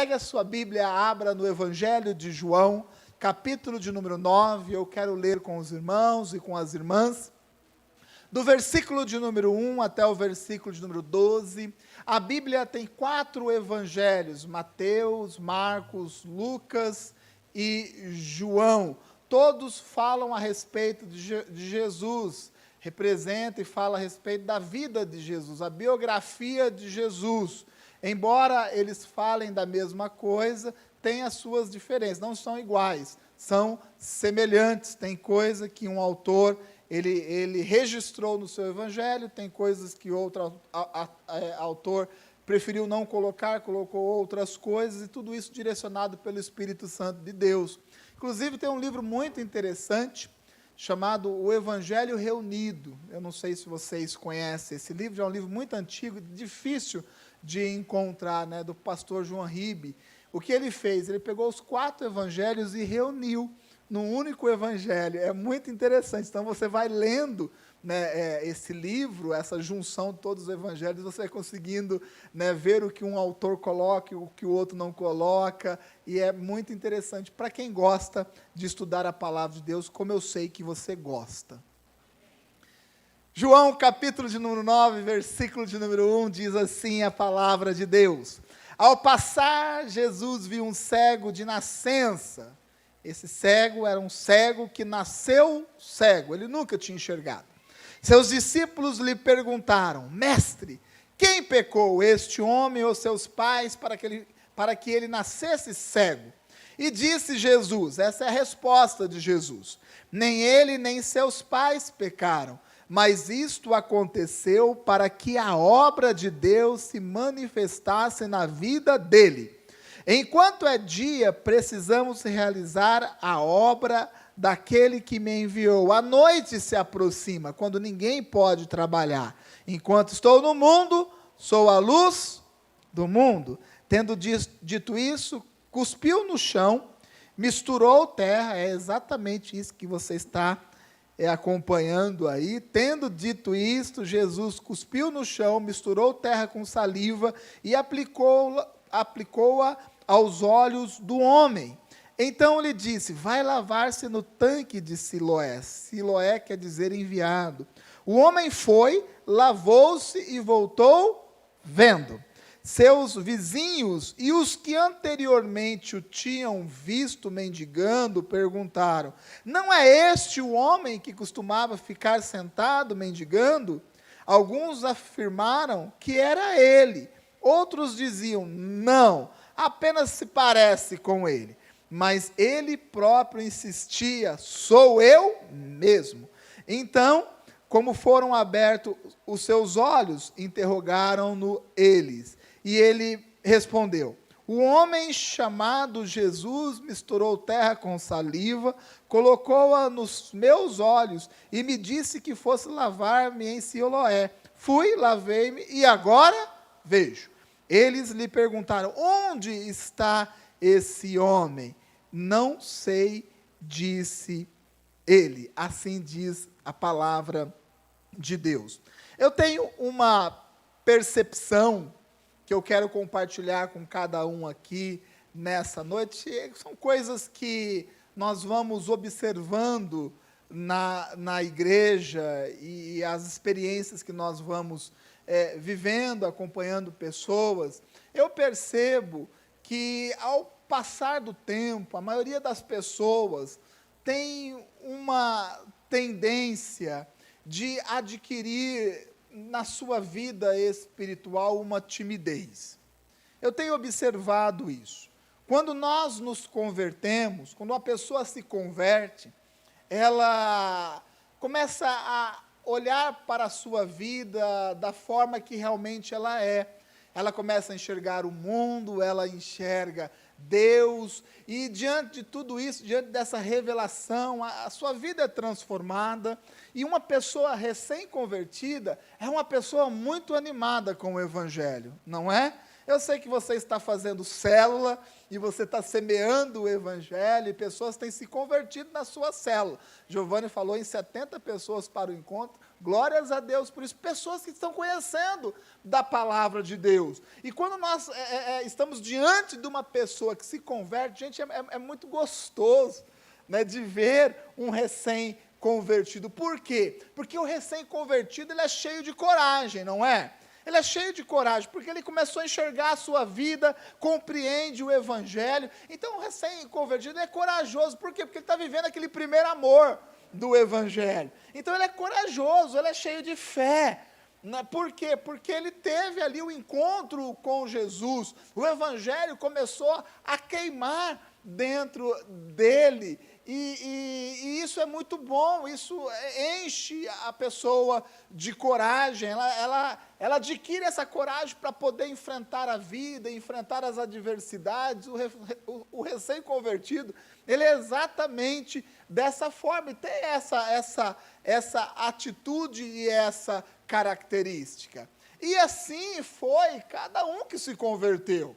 Pegue a sua Bíblia, abra no Evangelho de João, capítulo de número 9, eu quero ler com os irmãos e com as irmãs, do versículo de número 1 até o versículo de número 12. A Bíblia tem 4 evangelhos, Mateus, Marcos, Lucas e João. Todos falam a respeito de Jesus, representa e fala a respeito da vida de Jesus, a biografia de Jesus. Embora eles falem da mesma coisa, tem as suas diferenças, não são iguais, são semelhantes. Tem coisa que um autor ele registrou no seu evangelho, tem coisas que outro autor preferiu não colocar, colocou outras coisas, e tudo isso direcionado pelo Espírito Santo de Deus. Inclusive tem um livro muito interessante, chamado O Evangelho Reunido. Eu não sei se vocês conhecem esse livro, é um livro muito antigo, difícil de encontrar, né, do pastor João Ribe. O que ele fez? Ele pegou os 4 evangelhos e reuniu num único evangelho. É muito interessante. Então, você vai lendo, né, esse livro, essa junção de todos os evangelhos, você vai conseguindo, né, ver o que um autor coloca e o que o outro não coloca, e é muito interessante para quem gosta de estudar a palavra de Deus, como eu sei que você gosta. João, capítulo de número 9, versículo de número 1, diz assim a palavra de Deus: Ao passar, Jesus viu um cego de nascença. Esse cego era um cego que nasceu cego, ele nunca tinha enxergado. Seus discípulos lhe perguntaram: Mestre, quem pecou, este homem ou seus pais, para que ele nascesse cego? E disse Jesus, essa é a resposta de Jesus: Nem ele nem seus pais pecaram, mas isto aconteceu para que a obra de Deus se manifestasse na vida dele. Enquanto é dia, precisamos realizar a obra daquele que me enviou. A noite se aproxima, quando ninguém pode trabalhar. Enquanto estou no mundo, sou a luz do mundo. Tendo dito isso, cuspiu no chão, misturou terra. É exatamente isso que você está acompanhando aí. Tendo dito isto, Jesus cuspiu no chão, misturou terra com saliva e aplicou-a aos olhos do homem. Então lhe disse: vai lavar-se no tanque de Siloé. Siloé quer dizer enviado. O homem foi, lavou-se e voltou vendo. Seus vizinhos e os que anteriormente o tinham visto mendigando perguntaram: não é este o homem que costumava ficar sentado mendigando? Alguns afirmaram que era ele. Outros diziam: não, apenas se parece com ele. Mas ele próprio insistia: sou eu mesmo. Então, como foram abertos os seus olhos, interrogaram-no eles. E ele respondeu: o homem chamado Jesus misturou terra com saliva, colocou-a nos meus olhos e me disse que fosse lavar-me em Siloé. Fui, lavei-me e agora vejo. Eles lhe perguntaram: onde está esse homem? Não sei, disse ele. Assim diz a palavra de Deus. Eu tenho uma percepção que eu quero compartilhar com cada um aqui nessa noite. São coisas que nós vamos observando na igreja e as experiências que nós vamos vivendo, acompanhando pessoas. Eu percebo que, ao passar do tempo, a maioria das pessoas tem uma tendência de adquirir na sua vida espiritual uma timidez. Eu tenho observado isso. Quando nós nos convertemos, quando uma pessoa se converte, ela começa a olhar para a sua vida da forma que realmente ela é. Ela começa a enxergar o mundo, ela enxerga Deus, e diante de tudo isso, diante dessa revelação, a sua vida é transformada, e uma pessoa recém-convertida é uma pessoa muito animada com o Evangelho, não é? Eu sei que você está fazendo célula, e você está semeando o Evangelho, e pessoas têm se convertido na sua célula. Giovanni falou em 70 pessoas para o encontro, Glórias a Deus por isso. Pessoas que estão conhecendo da palavra de Deus. E quando nós estamos diante de uma pessoa que se converte, gente, é muito gostoso, né, de ver um recém-convertido. Por quê? Porque o recém-convertido ele é cheio de coragem, não é? Ele é cheio de coragem, porque ele começou a enxergar a sua vida, compreende o Evangelho. Então, o recém-convertido é corajoso. Por quê? Porque ele está vivendo aquele primeiro amor do Evangelho. Então, ele é corajoso, ele é cheio de fé. Por quê? Porque ele teve ali o encontro com Jesus. O Evangelho começou a queimar dentro dele. E isso é muito bom, isso enche a pessoa de coragem, ela adquire essa coragem para poder enfrentar a vida, enfrentar as adversidades. O recém-convertido, ele é exatamente dessa forma, e tem essa atitude e essa característica. E assim foi cada um que se converteu.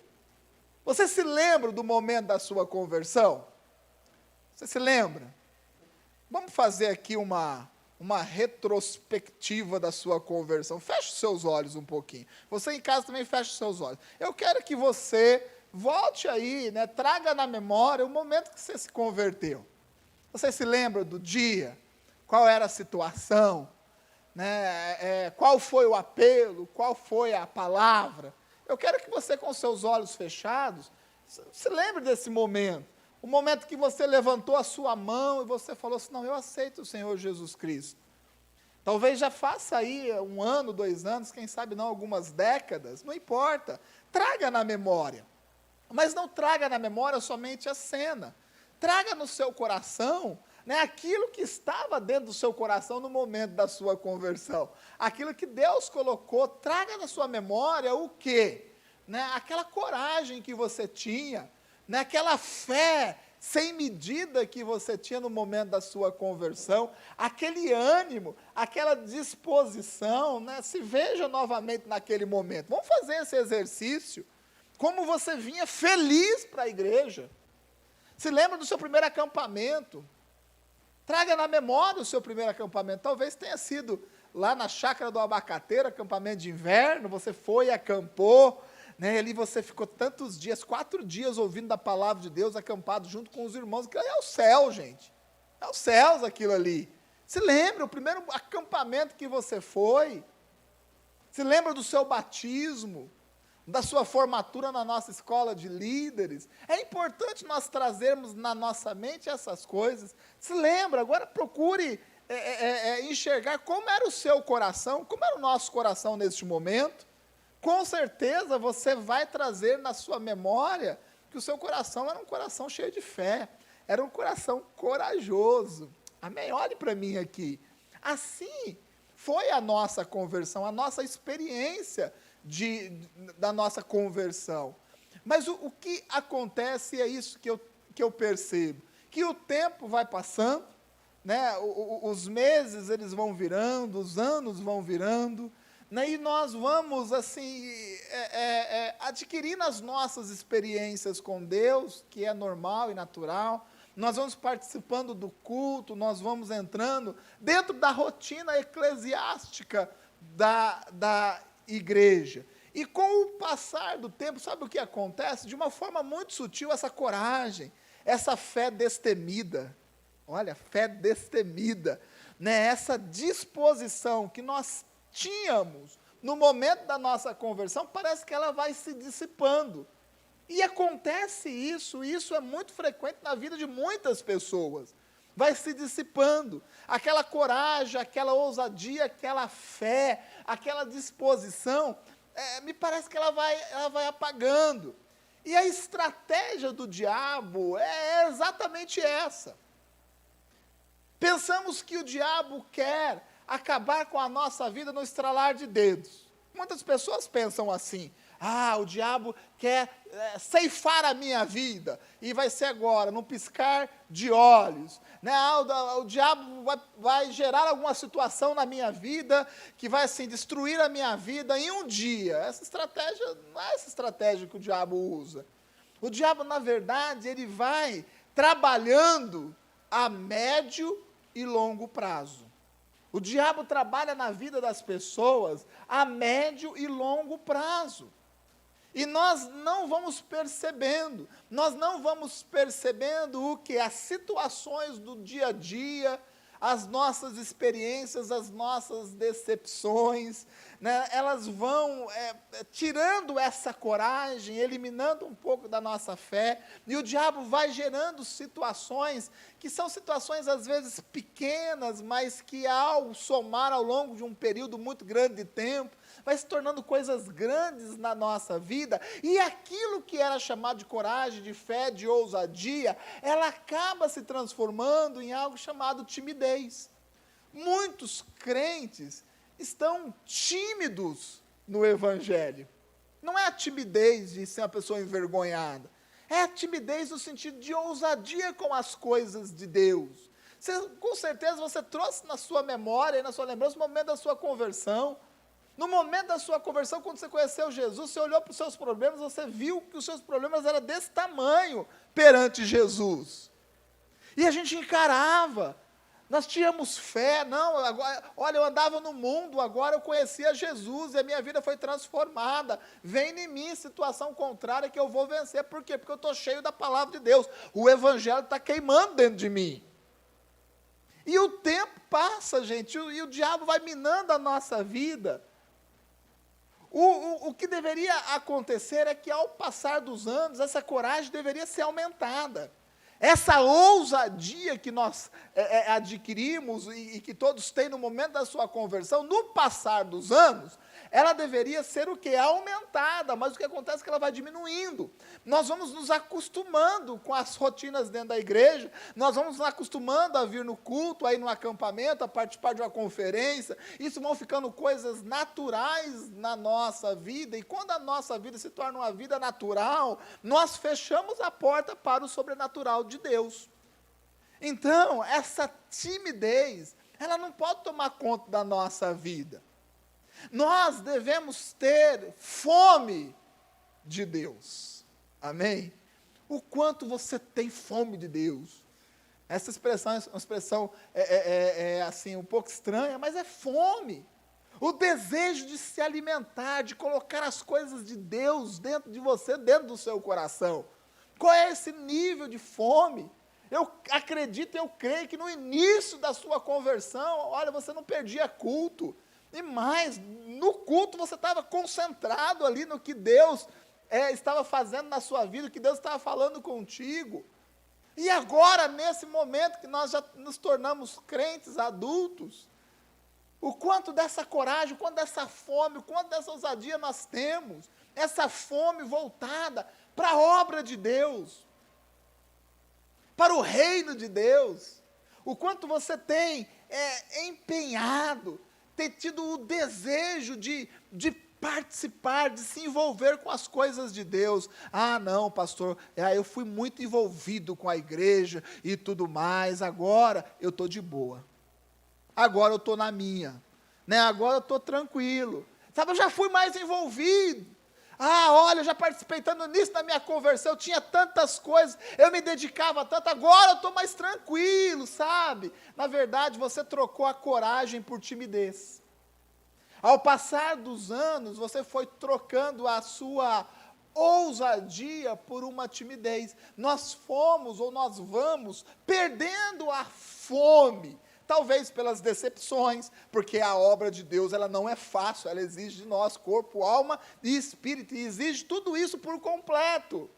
Você se lembra do momento da sua conversão? Você se lembra? Vamos fazer aqui uma retrospectiva da sua conversão. Feche os seus olhos um pouquinho. Você em casa também feche os seus olhos. Eu quero que você volte aí, né, traga na memória o momento que você se converteu. Você se lembra do dia? Qual era a situação? Né, qual foi o apelo? Qual foi a palavra? Eu quero que você, com seus olhos fechados, se lembre desse momento. O momento que você levantou a sua mão e você falou assim, não, eu aceito o Senhor Jesus Cristo. Talvez já faça aí 1 ano, 2 anos, quem sabe não algumas décadas, não importa. Traga na memória. Mas não traga na memória somente a cena. Traga no seu coração, né, aquilo que estava dentro do seu coração no momento da sua conversão. Aquilo que Deus colocou, traga na sua memória o quê? Né, aquela coragem que você tinha, naquela fé sem medida que você tinha no momento da sua conversão, aquele ânimo, aquela disposição, né? Se veja novamente naquele momento. Vamos fazer esse exercício, como você vinha feliz para a igreja. Se lembra do seu primeiro acampamento, traga na memória o seu primeiro acampamento, talvez tenha sido lá na Chácara do Abacateiro, acampamento de inverno, você foi e acampou, né, ali você ficou tantos dias, 4 dias ouvindo da palavra de Deus, acampado junto com os irmãos, que é o céu, gente, é os céus aquilo ali. Se lembra, o primeiro acampamento que você foi, se lembra do seu batismo, da sua formatura na nossa escola de líderes. É importante nós trazermos na nossa mente essas coisas. Se lembra, agora procure enxergar como era o seu coração, como era o nosso coração neste momento. Com certeza você vai trazer na sua memória que o seu coração era um coração cheio de fé, era um coração corajoso. Amém? Olhe para mim aqui. Assim foi a nossa conversão, a nossa experiência da nossa conversão. Mas o que acontece é isso que eu percebo, que o tempo vai passando, né, os meses eles vão virando, os anos vão virando, né, e nós vamos assim, adquirindo as nossas experiências com Deus, que é normal e natural, nós vamos participando do culto, nós vamos entrando dentro da rotina eclesiástica da igreja. E com o passar do tempo, sabe o que acontece? De uma forma muito sutil, essa coragem, essa fé destemida, olha, fé destemida, né? Essa disposição que nós tínhamos no momento da nossa conversão, parece que ela vai se dissipando. E acontece isso é muito frequente na vida de muitas pessoas. Vai se dissipando, aquela coragem, aquela ousadia, aquela fé, aquela disposição, me parece que ela vai apagando. E a estratégia do diabo é exatamente essa. Pensamos que o diabo quer acabar com a nossa vida no estralar de dedos. Muitas pessoas pensam assim, o diabo quer ceifar a minha vida, e vai ser agora, num piscar de olhos. Né? O diabo vai gerar alguma situação na minha vida, que vai assim, destruir a minha vida em um dia. Essa estratégia não é essa estratégia que o diabo usa. O diabo, na verdade, ele vai trabalhando a médio e longo prazo. O diabo trabalha na vida das pessoas a médio e longo prazo. E nós não vamos percebendo o que? As situações do dia a dia, as nossas experiências, as nossas decepções, né, elas vão tirando essa coragem, eliminando um pouco da nossa fé, e o diabo vai gerando situações, que são situações às vezes pequenas, mas que ao somar ao longo de um período muito grande de tempo, vai se tornando coisas grandes na nossa vida, e aquilo que era chamado de coragem, de fé, de ousadia, ela acaba se transformando em algo chamado timidez. Muitos crentes estão tímidos no Evangelho. Não é a timidez de ser uma pessoa envergonhada, é a timidez no sentido de ousadia com as coisas de Deus. Com certeza você trouxe na sua memória, na sua lembrança, o momento da sua conversão. No momento da sua conversão, quando você conheceu Jesus, você olhou para os seus problemas, você viu que os seus problemas eram desse tamanho perante Jesus. E a gente encarava, nós tínhamos fé, não, agora, olha, eu andava no mundo, agora eu conhecia Jesus, e a minha vida foi transformada. Vem em mim situação contrária que eu vou vencer. Por quê? Porque eu estou cheio da palavra de Deus. O Evangelho está queimando dentro de mim. E o tempo passa, gente, e o diabo vai minando a nossa vida. O que deveria acontecer é que, ao passar dos anos, essa coragem deveria ser aumentada. Essa ousadia que nós adquirimos e que todos têm no momento da sua conversão, no passar dos anos, ela deveria ser o quê? Aumentada, mas o que acontece é que ela vai diminuindo. Nós vamos nos acostumando com as rotinas dentro da igreja, nós vamos nos acostumando a vir no culto, a ir no acampamento, a participar de uma conferência, isso vão ficando coisas naturais na nossa vida, e quando a nossa vida se torna uma vida natural, nós fechamos a porta para o sobrenatural de Deus. Então, essa timidez, ela não pode tomar conta da nossa vida. Nós devemos ter fome de Deus. Amém? O quanto você tem fome de Deus. Essa expressão é uma expressão assim, um pouco estranha, mas é fome. O desejo de se alimentar, de colocar as coisas de Deus dentro de você, dentro do seu coração. Qual é esse nível de fome? Eu acredito, eu creio que no início da sua conversão, olha, você não perdia culto. E mais, no culto você estava concentrado ali no que Deus estava fazendo na sua vida, o que Deus estava falando contigo. E agora, nesse momento que nós já nos tornamos crentes adultos, o quanto dessa coragem, o quanto dessa fome, o quanto dessa ousadia nós temos, essa fome voltada para a obra de Deus, para o reino de Deus, o quanto você tem empenhado, tem tido o desejo de participar, de se envolver com as coisas de Deus. Ah, não, pastor, eu fui muito envolvido com a igreja e tudo mais, agora eu estou de boa. Agora eu estou na minha, né? Agora eu estou tranquilo. Sabe, eu já fui mais envolvido. Ah, olha, eu já participei tanto nisso na minha conversão, eu tinha tantas coisas, eu me dedicava tanto, agora eu estou mais tranquilo, sabe? Na verdade, você trocou a coragem por timidez. Ao passar dos anos, você foi trocando a sua ousadia por uma timidez. Nós fomos, ou nós vamos, perdendo a fome, talvez pelas decepções, porque a obra de Deus, ela não é fácil, ela exige de nós corpo, alma e espírito, e exige tudo isso por completo.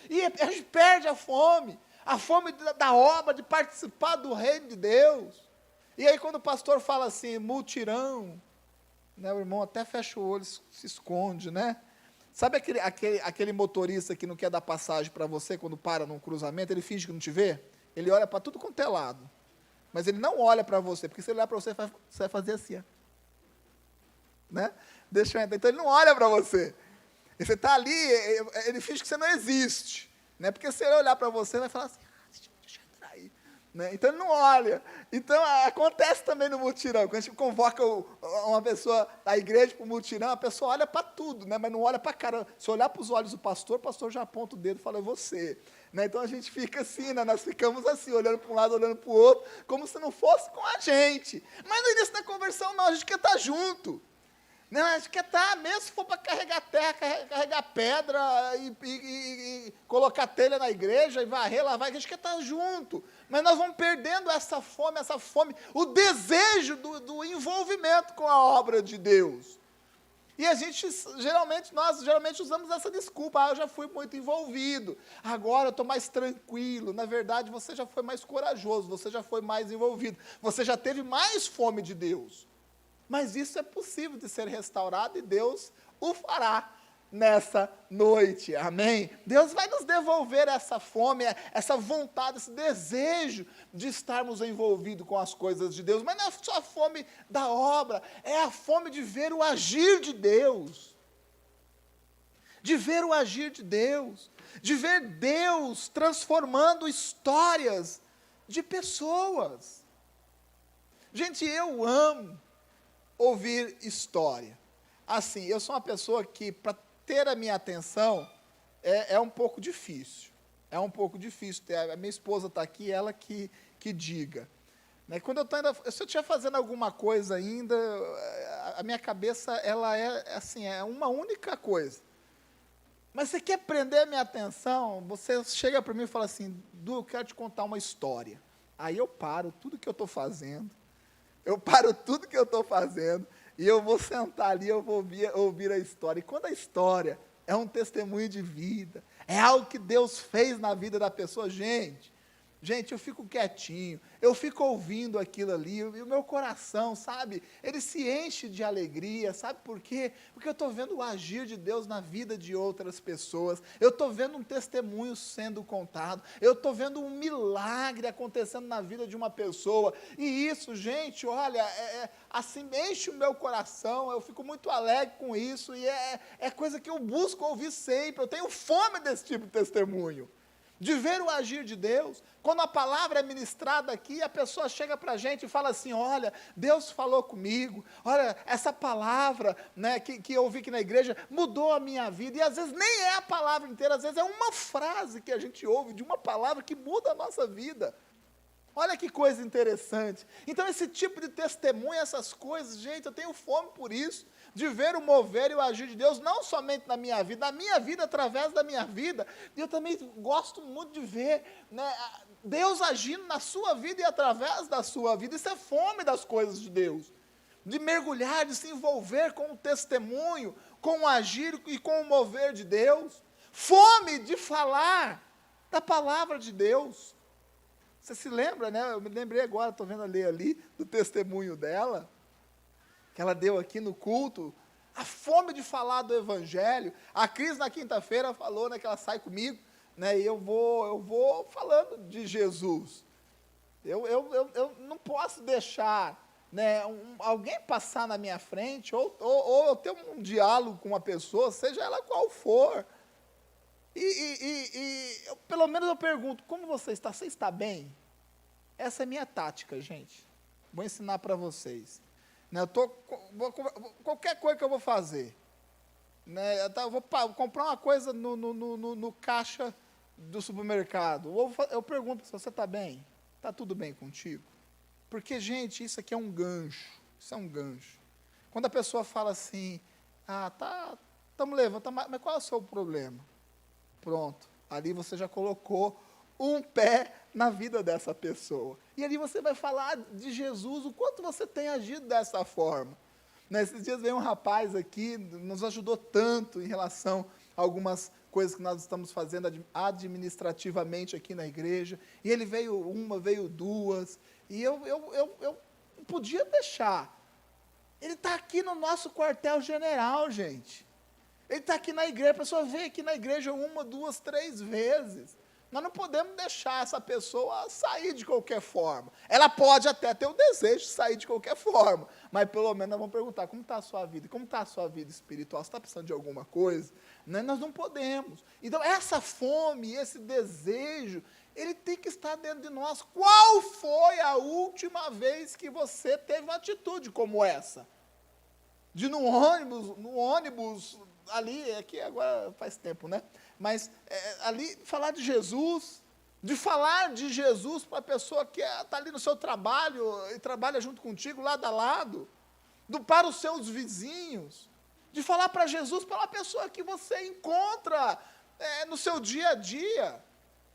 E a gente perde a fome da obra, de participar do reino de Deus. E aí quando o pastor fala assim, multirão, né, o irmão até fecha o olho, se esconde, né? Sabe aquele motorista que não quer dar passagem para você quando para num cruzamento, ele finge que não te vê? Ele olha para tudo quanto é lado. Mas ele não olha para você, porque se ele olhar para você, você vai fazer assim, ó. Né? Deixa eu entrar. Então ele não olha para você. E você está ali, ele finge que você não existe. Né? Porque se ele olhar para você, ele vai falar assim, deixa eu entrar aí. né? Então ele não olha. Então acontece também no mutirão, quando a gente convoca uma pessoa da igreja para o mutirão, a pessoa olha para tudo, né? Mas não olha para a cara. Se olhar para os olhos do pastor, o pastor já aponta o dedo e fala, é você. Né? Então a gente fica assim, né? Nós ficamos assim, olhando para um lado, olhando para o outro, como se não fosse com a gente. Mas no início da conversão, não, a gente quer estar junto. Não, a gente quer estar, mesmo se for para carregar terra, carregar pedra e colocar telha na igreja e varrer, lavar, a gente quer estar junto. Mas nós vamos perdendo essa fome, o desejo do envolvimento com a obra de Deus. E a gente, nós geralmente usamos essa desculpa, eu já fui muito envolvido, agora eu estou mais tranquilo. Na verdade, você já foi mais corajoso, você já foi mais envolvido, você já teve mais fome de Deus. Mas isso é possível de ser restaurado e Deus o fará nessa noite, amém? Deus vai nos devolver essa fome, essa vontade, esse desejo de estarmos envolvidos com as coisas de Deus, mas não é só a fome da obra, é a fome de ver o agir de Deus, de ver o agir de Deus, de ver Deus transformando histórias de pessoas. Gente, eu amo ouvir história. Assim, eu sou uma pessoa que, para ter a minha atenção, é um pouco difícil. É um pouco difícil. A minha esposa está aqui, ela que diga. Né? Quando eu estou ainda, se eu estiver fazendo alguma coisa ainda, a minha cabeça, ela é assim, é uma única coisa. Mas você quer prender a minha atenção, você chega para mim e fala assim, Du, eu quero te contar uma história. Aí eu paro tudo que eu estou fazendo, e eu vou sentar ali, eu vou ouvir a história. E quando a história é um testemunho de vida, é algo que Deus fez na vida da pessoa, gente, eu fico quietinho, eu fico ouvindo aquilo ali, e o meu coração, sabe, ele se enche de alegria, sabe por quê? Porque eu estou vendo o agir de Deus na vida de outras pessoas, eu estou vendo um testemunho sendo contado, eu estou vendo um milagre acontecendo na vida de uma pessoa, e isso, gente, olha, assim, enche o meu coração, eu fico muito alegre com isso, e é coisa que eu busco ouvir sempre, eu tenho fome desse tipo de testemunho, de ver o agir de Deus. Quando a palavra é ministrada aqui, a pessoa chega para a gente e fala assim, olha, Deus falou comigo, olha, essa palavra, né, que eu ouvi aqui na igreja, mudou a minha vida, e às vezes nem é a palavra inteira, às vezes é uma frase que a gente ouve, de uma palavra que muda a nossa vida. Olha que coisa interessante. Então esse tipo de testemunho, essas coisas, gente, eu tenho fome por isso, de ver o mover e o agir de Deus, não somente na minha vida, através da minha vida, e eu também gosto muito de ver, né, Deus agindo na sua vida e através da sua vida. Isso é fome das coisas de Deus, de mergulhar, de se envolver com o testemunho, com o agir e com o mover de Deus, fome de falar da palavra de Deus. Você se lembra, né? Eu me lembrei agora, estou vendo ali, do testemunho dela, que ela deu aqui no culto, a fome de falar do Evangelho. A Cris, na quinta-feira, falou, né, que ela sai comigo, né, e eu vou falando de Jesus. Eu não posso deixar, né, alguém passar na minha frente, ou eu ter um diálogo com uma pessoa, seja ela qual for, pelo menos eu pergunto, como você está? Você está bem? Essa é a minha tática, gente. Vou ensinar para vocês. Né, qualquer coisa que eu vou fazer, né, eu vou comprar uma coisa no caixa do supermercado, eu pergunto se você está bem, está tudo bem contigo? Porque, gente, isso aqui é um gancho, Quando a pessoa fala assim, estamos levando, mas qual é o seu problema? Pronto, ali você já colocou um pé na vida dessa pessoa. E ali você vai falar de Jesus, o quanto você tem agido dessa forma. Nesses dias veio um rapaz aqui, nos ajudou tanto em relação a algumas coisas que nós estamos fazendo administrativamente aqui na igreja, e ele veio duas, e eu não podia deixar. Ele está aqui no nosso quartel-general, gente. Ele está aqui na igreja, a pessoa veio aqui na igreja 1, 2, 3 vezes. Nós não podemos deixar essa pessoa sair de qualquer forma. Ela pode até ter o desejo de sair de qualquer forma, mas pelo menos nós vamos perguntar, como está a sua vida? Como está a sua vida espiritual? Você está precisando de alguma coisa? Né? Nós não podemos. Então, essa fome, esse desejo, ele tem que estar dentro de nós. Qual foi a última vez que você teve uma atitude como essa? De no ônibus ali, aqui agora faz tempo, né? Mas ali falar de Jesus, de falar de Jesus para a pessoa que está ali no seu trabalho e trabalha junto contigo, lado a lado, para os seus vizinhos, de falar para Jesus para uma pessoa que você encontra no seu dia a dia,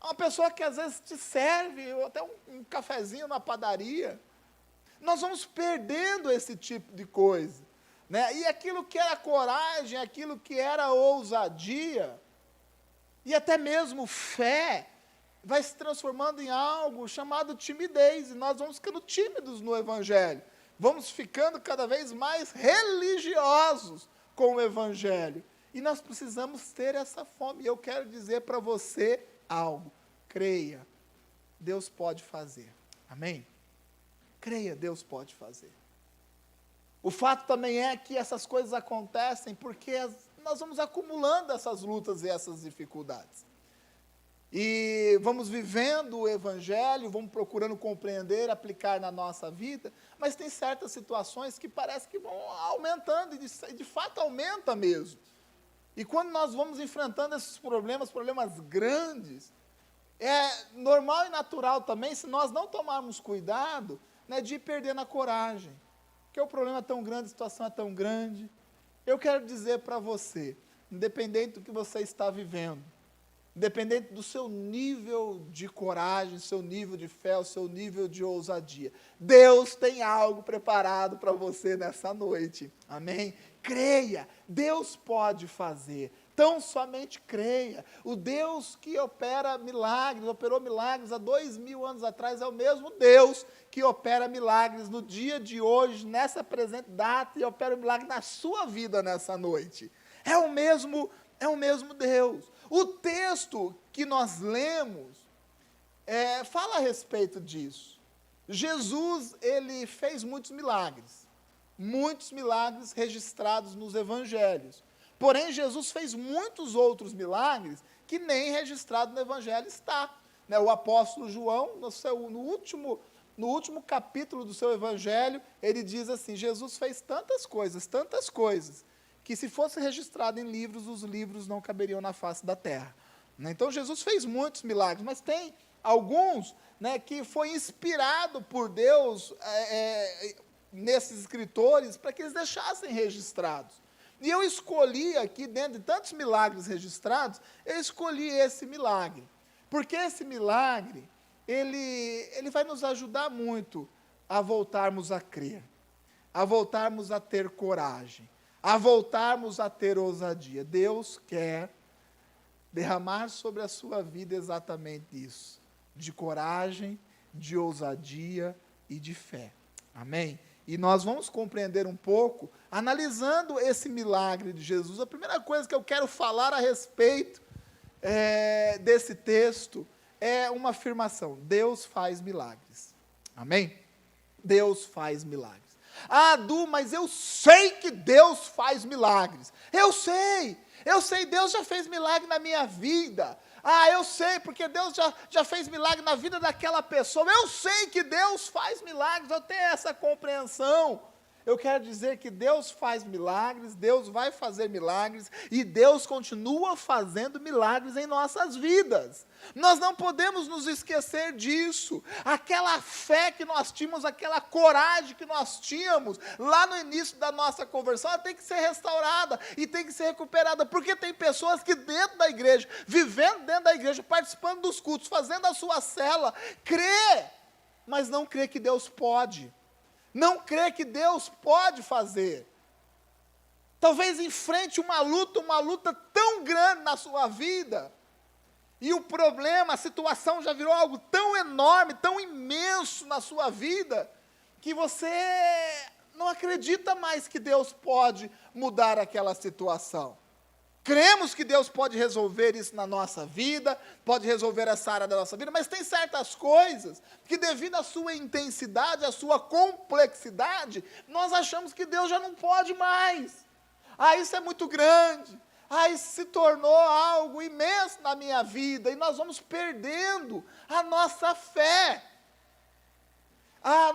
uma pessoa que às vezes te serve, ou até um cafezinho na padaria. Nós vamos perdendo esse tipo de coisa. Né? E aquilo que era coragem, aquilo que era ousadia, e até mesmo fé, vai se transformando em algo chamado timidez, e nós vamos ficando tímidos no Evangelho, vamos ficando cada vez mais religiosos com o Evangelho, e nós precisamos ter essa fome, e eu quero dizer para você algo, creia, Deus pode fazer, amém? Creia, Deus pode fazer. O fato também é que essas coisas acontecem porque nós vamos acumulando essas lutas e essas dificuldades. E vamos vivendo o Evangelho, vamos procurando compreender, aplicar na nossa vida, mas tem certas situações que parece que vão aumentando, e de fato aumenta mesmo. E quando nós vamos enfrentando esses problemas grandes, é normal e natural também, se nós não tomarmos cuidado, né, de ir perdendo a coragem. Porque o problema é tão grande, a situação é tão grande. Eu quero dizer para você, independente do que você está vivendo, independente do seu nível de coragem, seu nível de fé, o seu nível de ousadia, Deus tem algo preparado para você nessa noite. Amém? Creia, Deus pode fazer. Tão somente creia. O Deus que opera milagres, operou milagres há 2000 anos atrás, é o mesmo Deus que opera milagres no dia de hoje, nessa presente data, e opera milagre na sua vida nessa noite. É o mesmo Deus. O texto que nós lemos fala a respeito disso. Jesus, ele fez muitos milagres registrados nos evangelhos. Porém, Jesus fez muitos outros milagres que nem registrado no Evangelho está. Né? O apóstolo João, no último capítulo do seu Evangelho, ele diz assim, Jesus fez tantas coisas, que se fosse registrado em livros, os livros não caberiam na face da terra. Né? Então, Jesus fez muitos milagres, mas tem alguns, né, que foi inspirado por Deus nesses escritores para que eles deixassem registrados. E eu escolhi aqui, dentro de tantos milagres registrados, eu escolhi esse milagre. Porque esse milagre, ele vai nos ajudar muito a voltarmos a crer, a voltarmos a ter coragem, a voltarmos a ter ousadia. Deus quer derramar sobre a sua vida exatamente isso, de coragem, de ousadia e de fé. Amém? E nós vamos compreender um pouco, analisando esse milagre de Jesus. A primeira coisa que eu quero falar a respeito desse texto é uma afirmação: Deus faz milagres. Amém? Deus faz milagres. Ah, Du, mas eu sei que Deus faz milagres. Eu sei, Deus já fez milagre na minha vida. Ah, eu sei, porque Deus já fez milagre na vida daquela pessoa. Eu sei que Deus faz milagres, eu tenho essa compreensão. Eu quero dizer que Deus faz milagres, Deus vai fazer milagres, e Deus continua fazendo milagres em nossas vidas. Nós não podemos nos esquecer disso. Aquela fé que nós tínhamos, aquela coragem que nós tínhamos lá no início da nossa conversão, ela tem que ser restaurada e tem que ser recuperada, porque tem pessoas que dentro da igreja, vivendo dentro da igreja, participando dos cultos, fazendo a sua cela, crê, mas não crê que Deus pode. Não crê que Deus pode fazer. Talvez enfrente uma luta tão grande na sua vida, e o problema, a situação já virou algo tão enorme, tão imenso na sua vida, que você não acredita mais que Deus pode mudar aquela situação. Cremos que Deus pode resolver isso na nossa vida, pode resolver essa área da nossa vida, mas tem certas coisas que, devido à sua intensidade, à sua complexidade, nós achamos que Deus já não pode mais. Isso é muito grande. Isso se tornou algo imenso na minha vida, e nós vamos perdendo a nossa fé.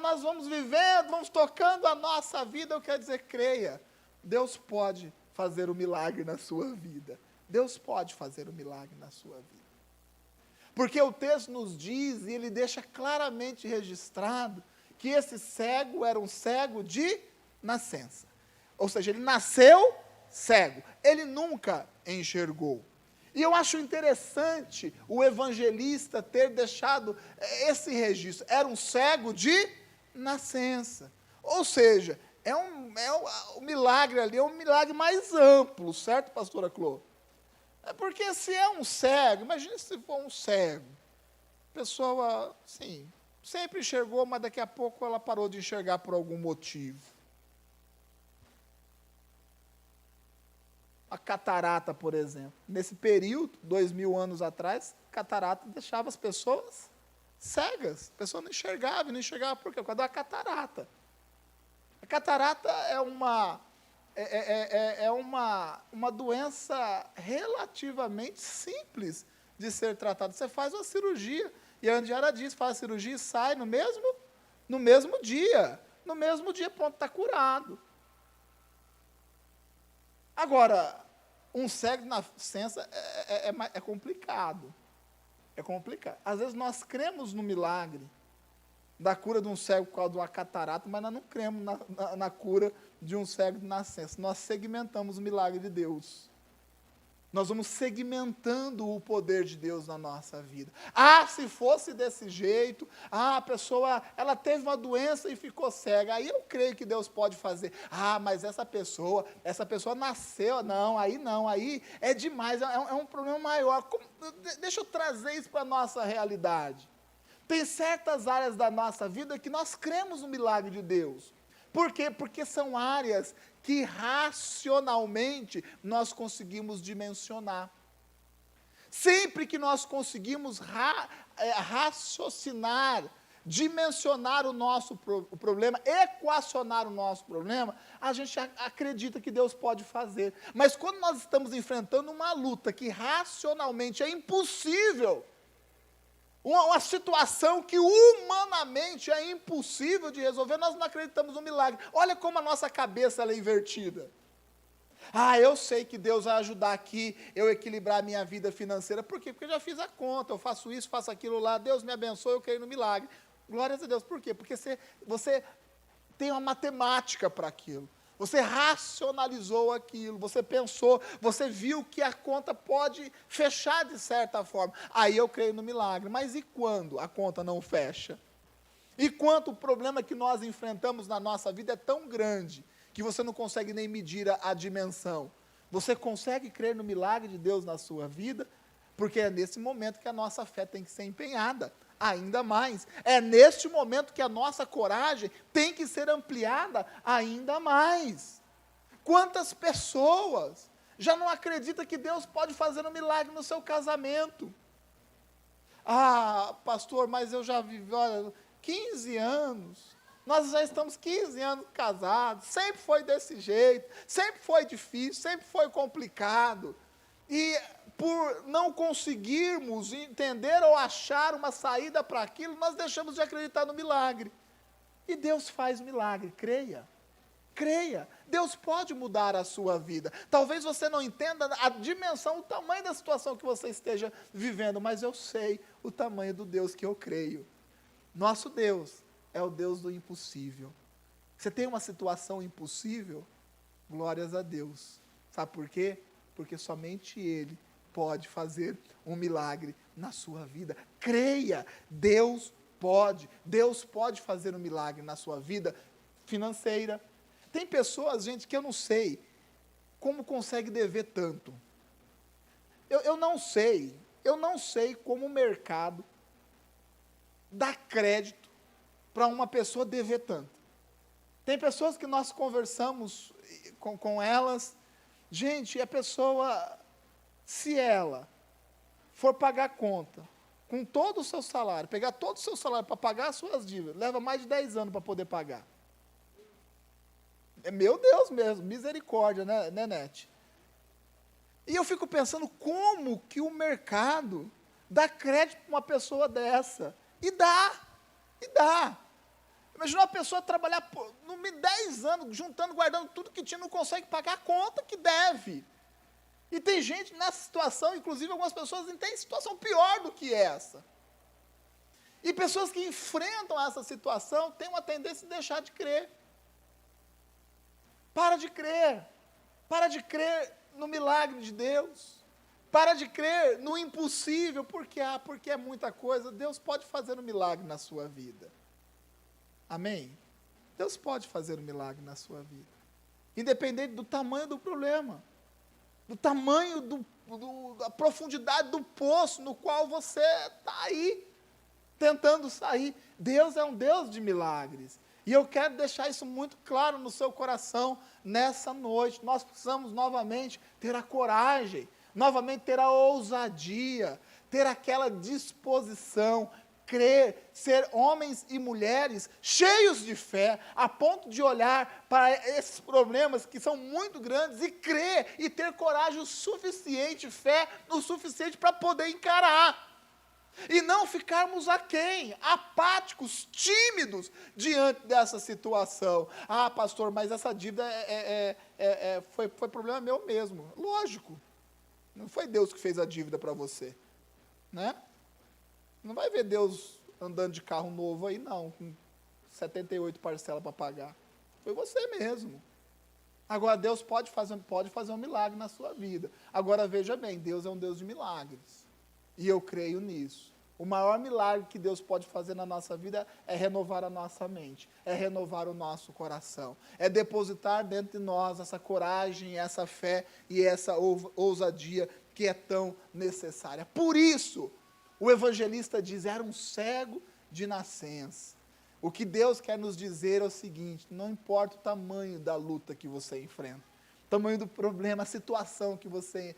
Nós vamos vivendo, vamos tocando a nossa vida. Eu quero dizer, creia, Deus pode fazer um milagre na sua vida. Deus pode fazer um milagre na sua vida. Porque o texto nos diz, e ele deixa claramente registrado, que esse cego era um cego de nascença. Ou seja, ele nasceu cego. Ele nunca enxergou. E eu acho interessante o evangelista ter deixado esse registro. Era um cego de nascença. Ou seja, o milagre ali é um milagre mais amplo, certo, pastora Clô? Porque se é um cego, imagine se for um cego. A pessoa, sim, sempre enxergou, mas daqui a pouco ela parou de enxergar por algum motivo. A catarata, por exemplo. Nesse período, 2000 anos atrás, catarata deixava as pessoas cegas. A pessoa não enxergava, e não enxergava por quê? Por causa da catarata. A catarata é uma doença relativamente simples de ser tratada. Você faz uma cirurgia, e a Andiara diz, faz a cirurgia e sai no mesmo dia. No mesmo dia, pronto, está curado. Agora, um cego de nascença é complicado. É complicado. Às vezes nós cremos no milagre da cura de um cego por causa de uma catarata, mas nós não cremos na cura de um cego de nascença. Nós segmentamos o milagre de Deus. Nós vamos segmentando o poder de Deus na nossa vida. Se fosse desse jeito, a pessoa, ela teve uma doença e ficou cega, aí eu creio que Deus pode fazer. Mas essa pessoa nasceu, aí é demais, é um problema maior. Deixa eu trazer isso para a nossa realidade. Tem certas áreas da nossa vida que nós cremos no milagre de Deus. Por quê? Porque são áreas que racionalmente nós conseguimos dimensionar. Sempre que nós conseguimos raciocinar, dimensionar o nosso problema, equacionar o nosso problema, a gente acredita que Deus pode fazer. Mas quando nós estamos enfrentando uma luta que racionalmente é impossível, uma situação que humanamente é impossível de resolver, nós não acreditamos no milagre. Olha como a nossa cabeça ela é invertida. Eu sei que Deus vai ajudar aqui, eu equilibrar a minha vida financeira. Por quê? Porque eu já fiz a conta, eu faço isso, faço aquilo lá, Deus me abençoe, eu creio no milagre. Glórias a Deus. Por quê? Porque você tem uma matemática para aquilo. Você racionalizou aquilo, você pensou, você viu que a conta pode fechar de certa forma. Aí eu creio no milagre. Mas e quando a conta não fecha? E quanto o problema que nós enfrentamos na nossa vida é tão grande, que você não consegue nem medir a dimensão. Você consegue crer no milagre de Deus na sua vida? Porque é nesse momento que a nossa fé tem que ser empenhada. Ainda mais. É neste momento que a nossa coragem tem que ser ampliada ainda mais. Quantas pessoas já não acreditam que Deus pode fazer um milagre no seu casamento? Pastor, mas eu já vivi, 15 anos. Nós já estamos 15 anos casados. Sempre foi desse jeito. Sempre foi difícil, sempre foi complicado. E por não conseguirmos entender ou achar uma saída para aquilo, nós deixamos de acreditar no milagre. E Deus faz milagre, creia. Creia, Deus pode mudar a sua vida. Talvez você não entenda a dimensão, o tamanho da situação que você esteja vivendo, mas eu sei o tamanho do Deus que eu creio. Nosso Deus é o Deus do impossível. Você tem uma situação impossível? Glórias a Deus. Sabe por quê? Porque somente Ele pode fazer um milagre na sua vida. Creia, Deus pode fazer um milagre na sua vida financeira. Tem pessoas, gente, que eu não sei como consegue dever tanto. Eu não sei como o mercado dá crédito para uma pessoa dever tanto. Tem pessoas que nós conversamos com elas, Gente, a pessoa, se ela for pagar a conta, com todo o seu salário, pegar todo o seu salário para pagar as suas dívidas, leva mais de 10 anos para poder pagar. É meu Deus mesmo, misericórdia, né, Nete? E eu fico pensando como que o mercado dá crédito para uma pessoa dessa. E dá. Imagina uma pessoa trabalhar no 10 anos, juntando, guardando tudo que tinha, não consegue pagar a conta que deve. E tem gente nessa situação, inclusive algumas pessoas têm situação pior do que essa. E pessoas que enfrentam essa situação têm uma tendência de deixar de crer. Para de crer no milagre de Deus. Para de crer no impossível, porque é muita coisa. Deus pode fazer um milagre na sua vida. Amém? Deus pode fazer um milagre na sua vida. Independente do tamanho do problema. Do tamanho, da profundidade do poço no qual você está aí, tentando sair. Deus é um Deus de milagres. E eu quero deixar isso muito claro no seu coração nessa noite. Nós precisamos novamente ter a coragem, novamente ter a ousadia, ter aquela disposição, crer, ser homens e mulheres cheios de fé, a ponto de olhar para esses problemas que são muito grandes e crer e ter coragem o suficiente, fé o suficiente para poder encarar. E não ficarmos aquém, apáticos, tímidos diante dessa situação. Ah, pastor, mas essa dívida foi problema meu mesmo. Lógico, não foi Deus que fez a dívida para você, né? Não vai ver Deus andando de carro novo aí, não, com 78 parcelas para pagar. Foi você mesmo. Agora, Deus pode fazer um milagre na sua vida. Agora, veja bem, Deus é um Deus de milagres. E eu creio nisso. O maior milagre que Deus pode fazer na nossa vida é renovar a nossa mente, é renovar o nosso coração, é depositar dentro de nós essa coragem, essa fé e essa ousadia que é tão necessária. Por isso, o evangelista diz, era um cego de nascença. O que Deus quer nos dizer é o seguinte, não importa o tamanho da luta que você enfrenta, o tamanho do problema, a situação que você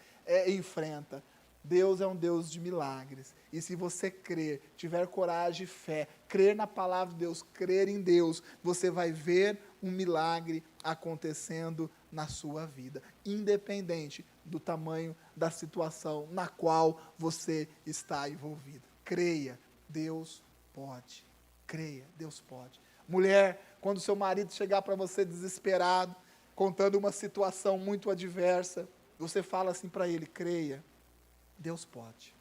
enfrenta, Deus é um Deus de milagres. E se você crer, tiver coragem e fé, crer na palavra de Deus, crer em Deus, você vai ver um milagre acontecendo na sua vida, independente do tamanho da situação na qual você está envolvido. Creia, Deus pode. Creia, Deus pode. Mulher, quando seu marido chegar para você desesperado, contando uma situação muito adversa, você fala assim para ele, creia, Deus pode.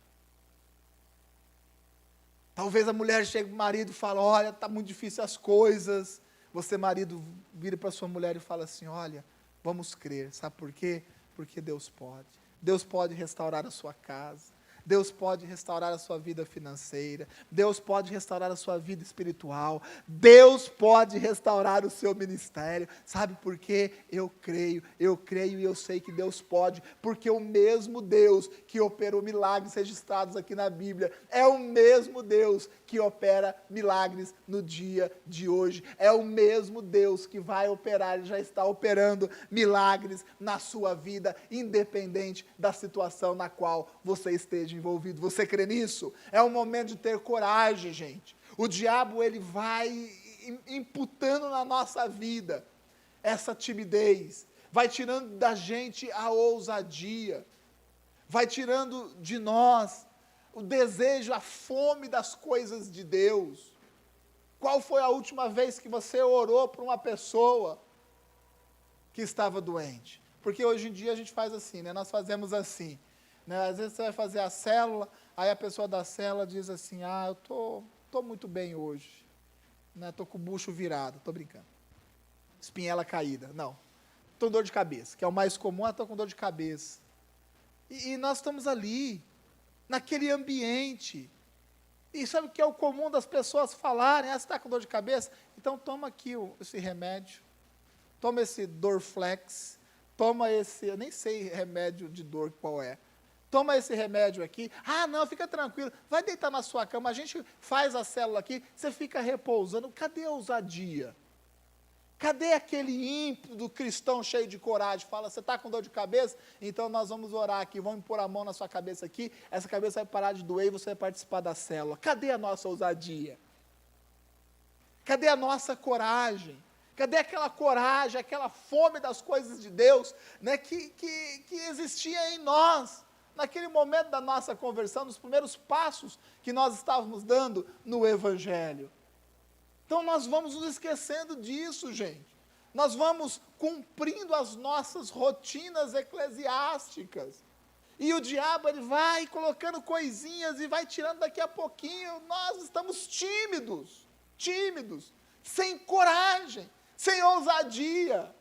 Talvez a mulher chegue para o marido e fale, olha, está muito difícil as coisas. Você, marido, vira para sua mulher e fala assim, olha, vamos crer. Sabe por quê? Porque Deus pode. Deus pode restaurar a sua casa. Deus pode restaurar a sua vida financeira, Deus pode restaurar a sua vida espiritual, Deus pode restaurar o seu ministério. Sabe por quê? Eu creio e eu sei que Deus pode, porque o mesmo Deus que operou milagres registrados aqui na Bíblia, é o mesmo Deus que opera milagres no dia de hoje, é o mesmo Deus que vai operar e já está operando milagres na sua vida, independente da situação na qual você esteja envolvido. Você crê nisso? É um momento de ter coragem, gente. O diabo, ele vai imputando na nossa vida essa timidez, vai tirando da gente a ousadia, vai tirando de nós o desejo, a fome das coisas de Deus. Qual foi a última vez que você orou por uma pessoa que estava doente? Porque hoje em dia a gente faz assim, né? Nós fazemos assim, né? Às vezes você vai fazer a célula, aí a pessoa da célula diz assim, eu tô muito bem hoje, né? Estou com o bucho virado, estou brincando, espinhela caída, não, estou com dor de cabeça, que é o mais comum, estou com dor de cabeça, e nós estamos ali, naquele ambiente, e sabe o que é o comum das pessoas falarem, você está com dor de cabeça? Então toma aqui esse remédio, toma esse Dorflex, toma esse, eu nem sei remédio de dor qual é, toma esse remédio aqui, não, fica tranquilo, vai deitar na sua cama, a gente faz a célula aqui, você fica repousando, cadê a ousadia? Cadê aquele ímpeto do cristão cheio de coragem? Fala, você está com dor de cabeça? Então nós vamos orar aqui, vamos pôr a mão na sua cabeça aqui, essa cabeça vai parar de doer e você vai participar da célula. Cadê a nossa ousadia? Cadê a nossa coragem? Cadê aquela coragem, aquela fome das coisas de Deus, né, que existia em nós, naquele momento da nossa conversão, nos primeiros passos que nós estávamos dando no Evangelho? Então nós vamos nos esquecendo disso, gente. Nós vamos cumprindo as nossas rotinas eclesiásticas. E o diabo, ele vai colocando coisinhas e vai tirando daqui a pouquinho. Nós estamos tímidos, sem coragem, sem ousadia.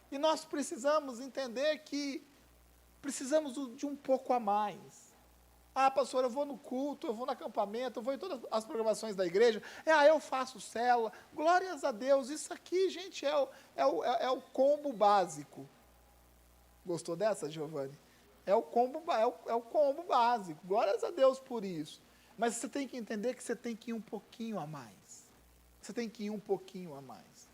E nós precisamos entender que precisamos de um pouco a mais. Ah, pastor, eu vou no culto, eu vou no acampamento, eu vou em todas as programações da igreja. Eu faço célula. Glórias a Deus. Isso aqui, gente, é o combo básico. Gostou dessa, Giovanni? É o combo básico. Glórias a Deus por isso. Mas você tem que entender que você tem que ir um pouquinho a mais. Você tem que ir um pouquinho a mais.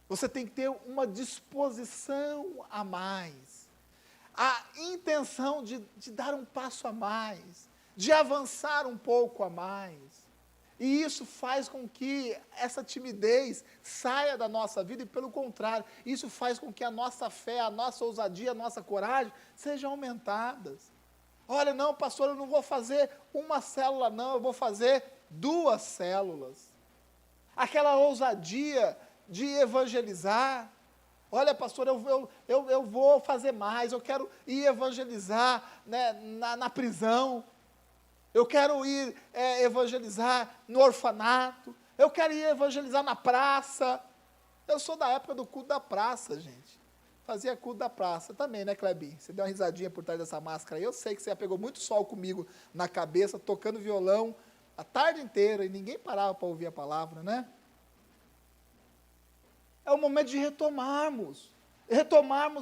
Você tem que ter uma disposição a mais. A intenção de dar um passo a mais, de avançar um pouco a mais. E isso faz com que essa timidez saia da nossa vida e, pelo contrário, isso faz com que a nossa fé, a nossa ousadia, a nossa coragem sejam aumentadas. Olha, não, pastor, eu não vou fazer uma célula, não, eu vou fazer 2 células. Aquela ousadia de evangelizar. Olha, pastor, eu vou fazer mais, eu quero ir evangelizar, né, na prisão, eu quero ir evangelizar no orfanato, eu quero ir evangelizar na praça. Eu sou da época do culto da praça, gente. Fazia culto da praça também, né, Clebinho? Você deu uma risadinha por trás dessa máscara aí. Eu sei que você já pegou muito sol comigo na cabeça, tocando violão a tarde inteira, e ninguém parava para ouvir a palavra, né? É o momento de retomarmos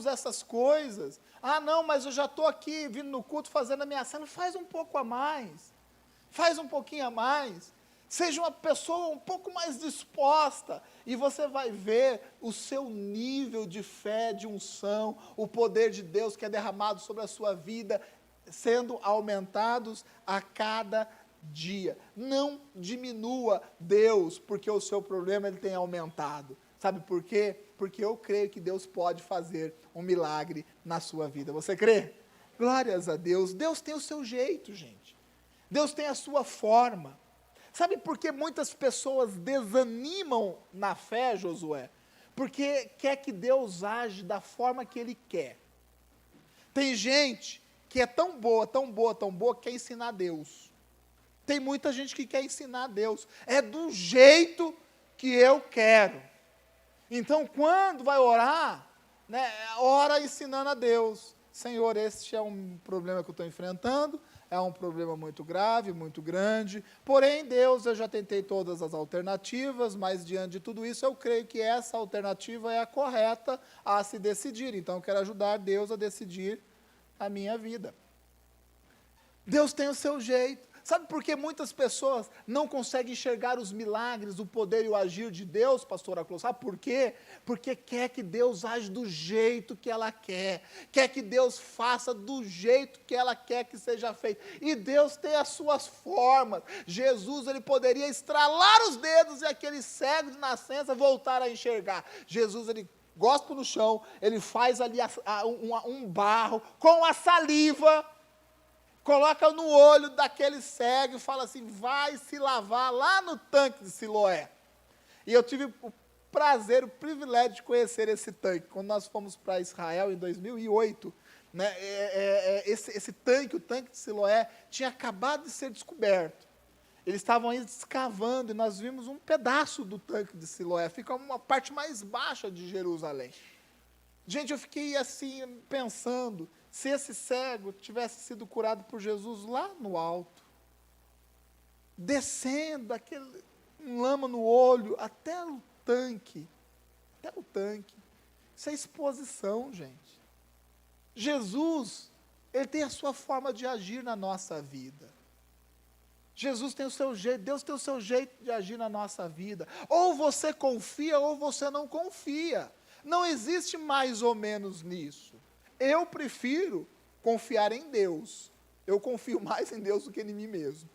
essas coisas. Ah, não, mas eu já estou aqui, vindo no culto, fazendo a minha cena. Faz um pouco a mais, faz um pouquinho a mais. Seja uma pessoa um pouco mais disposta, e você vai ver o seu nível de fé, de unção, o poder de Deus que é derramado sobre a sua vida, sendo aumentados a cada dia. Não diminua Deus, porque o seu problema ele tem aumentado. Sabe por quê? Porque eu creio que Deus pode fazer um milagre na sua vida. Você crê? Glórias a Deus. Deus tem o seu jeito, gente. Deus tem a sua forma. Sabe por que muitas pessoas desanimam na fé, Josué? Porque quer que Deus age da forma que Ele quer. Tem gente que é tão boa, que quer ensinar Deus. Tem muita gente que quer ensinar Deus. É do jeito que eu quero. Então, quando vai orar, né, ora ensinando a Deus. Senhor, este é um problema que eu estou enfrentando, é um problema muito grave, muito grande. Porém, Deus, eu já tentei todas as alternativas, mas diante de tudo isso, eu creio que essa alternativa é a correta a se decidir. Então, eu quero ajudar Deus a decidir a minha vida. Deus tem o seu jeito. Sabe por que muitas pessoas não conseguem enxergar os milagres, o poder e o agir de Deus, pastora Clô? Sabe por quê? Porque quer que Deus age do jeito que ela quer que Deus faça do jeito que ela quer que seja feito. E Deus tem as suas formas. Jesus, ele poderia estralar os dedos e aquele cego de nascença voltar a enxergar. Jesus, ele gospe no chão, ele faz ali um barro com a saliva, coloca no olho daquele cego e fala assim, vai se lavar lá no tanque de Siloé. E eu tive o prazer, o privilégio de conhecer esse tanque. Quando nós fomos para Israel em 2008, né, esse tanque, o tanque de Siloé, tinha acabado de ser descoberto. Eles estavam aí escavando e nós vimos um pedaço do tanque de Siloé. Fica uma parte mais baixa de Jerusalém. Gente, eu fiquei assim, pensando, se esse cego tivesse sido curado por Jesus lá no alto, descendo, aquele lama no olho, até o tanque, isso é exposição, gente. Jesus, ele tem a sua forma de agir na nossa vida. Jesus tem o seu jeito, Deus tem o seu jeito de agir na nossa vida. Ou você confia ou você não confia. Não existe mais ou menos nisso. Eu prefiro confiar em Deus. Eu confio mais em Deus do que em mim mesmo.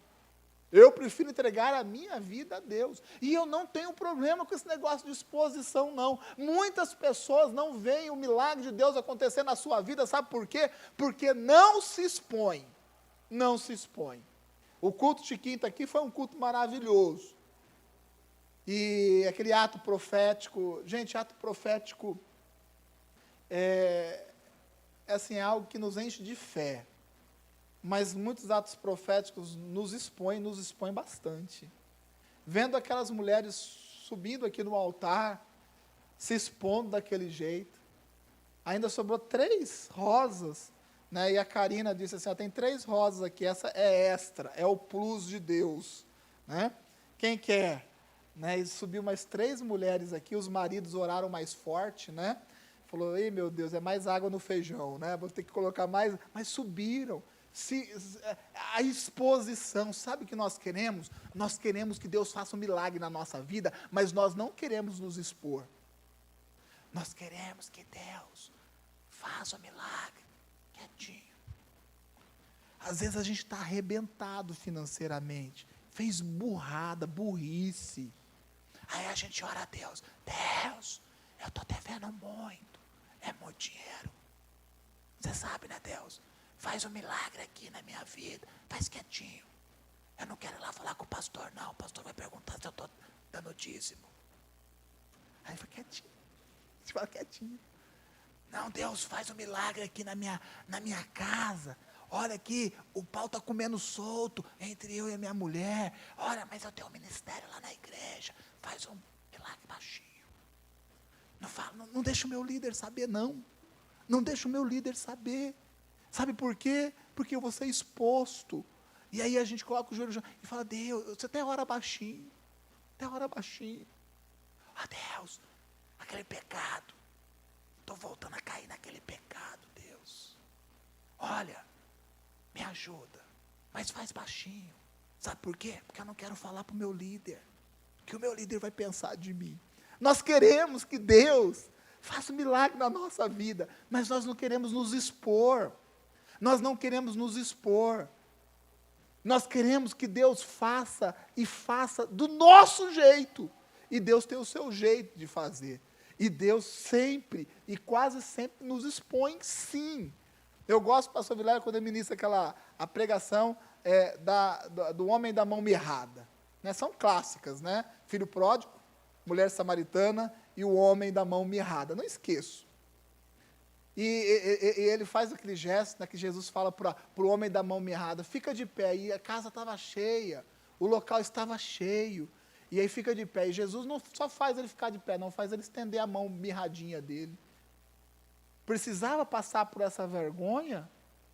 Eu prefiro entregar a minha vida a Deus. E eu não tenho problema com esse negócio de exposição, não. Muitas pessoas não veem o milagre de Deus acontecer na sua vida, sabe por quê? Porque não se expõe. Não se expõe. O culto de quinta aqui foi um culto maravilhoso. E aquele ato profético, gente, ato profético é algo que nos enche de fé. Mas muitos atos proféticos nos expõem bastante. Vendo aquelas mulheres subindo aqui no altar, se expondo daquele jeito. Ainda sobrou 3 rosas, né? E a Karina disse assim, tem 3 rosas aqui, essa é extra, é o plus de Deus. Né? Quem quer? Né? E subiu mais 3 mulheres aqui, os maridos oraram mais forte, né? Falou, ei meu Deus, é mais água no feijão, né? Vou ter que colocar mais, mas subiram. A exposição, sabe o que nós queremos? Nós queremos que Deus faça um milagre na nossa vida, mas nós não queremos nos expor. Nós queremos que Deus faça um milagre, quietinho. Às vezes a gente está arrebentado financeiramente, fez burrice. Aí a gente ora a Deus, Deus, eu estou devendo muito, é muito dinheiro. Você sabe, né, Deus? Faz um milagre aqui na minha vida, faz quietinho. Eu não quero ir lá falar com o pastor, não. O pastor vai perguntar se eu estou dando dízimo. Aí fica quietinho. Você fala quietinho. Não, Deus, faz um milagre aqui na minha casa. Olha aqui, o pau está comendo solto entre eu e a minha mulher. Olha, mas eu tenho um ministério lá na igreja. Faz um milagre baixinho. Não deixa o meu líder saber, não. Não deixa o meu líder saber. Sabe por quê? Porque eu vou ser exposto. E aí a gente coloca o joelho e fala, Deus, você até ora baixinho. Até ora baixinho. Deus, aquele pecado. Estou voltando a cair naquele pecado, Deus. Olha, me ajuda. Mas faz baixinho. Sabe por quê? Porque eu não quero falar para o meu líder. Que o meu líder vai pensar de mim. Nós queremos que Deus faça um milagre na nossa vida, mas nós não queremos nos expor. Nós não queremos nos expor. Nós queremos que Deus faça e faça do nosso jeito. E Deus tem o seu jeito de fazer. E Deus sempre e quase sempre nos expõe, sim. Eu gosto, pastor Vilela, quando ele ministra a pregação do homem da mão mirrada. Né? São clássicas, né? Filho pródigo, mulher samaritana e o homem da mão mirrada. Não esqueço. E ele faz aquele gesto, né, que Jesus fala para o homem da mão mirrada, fica de pé, e a casa estava cheia, o local estava cheio, e aí fica de pé, e Jesus não só faz ele ficar de pé, não, faz ele estender a mão mirradinha dele. Precisava passar por essa vergonha,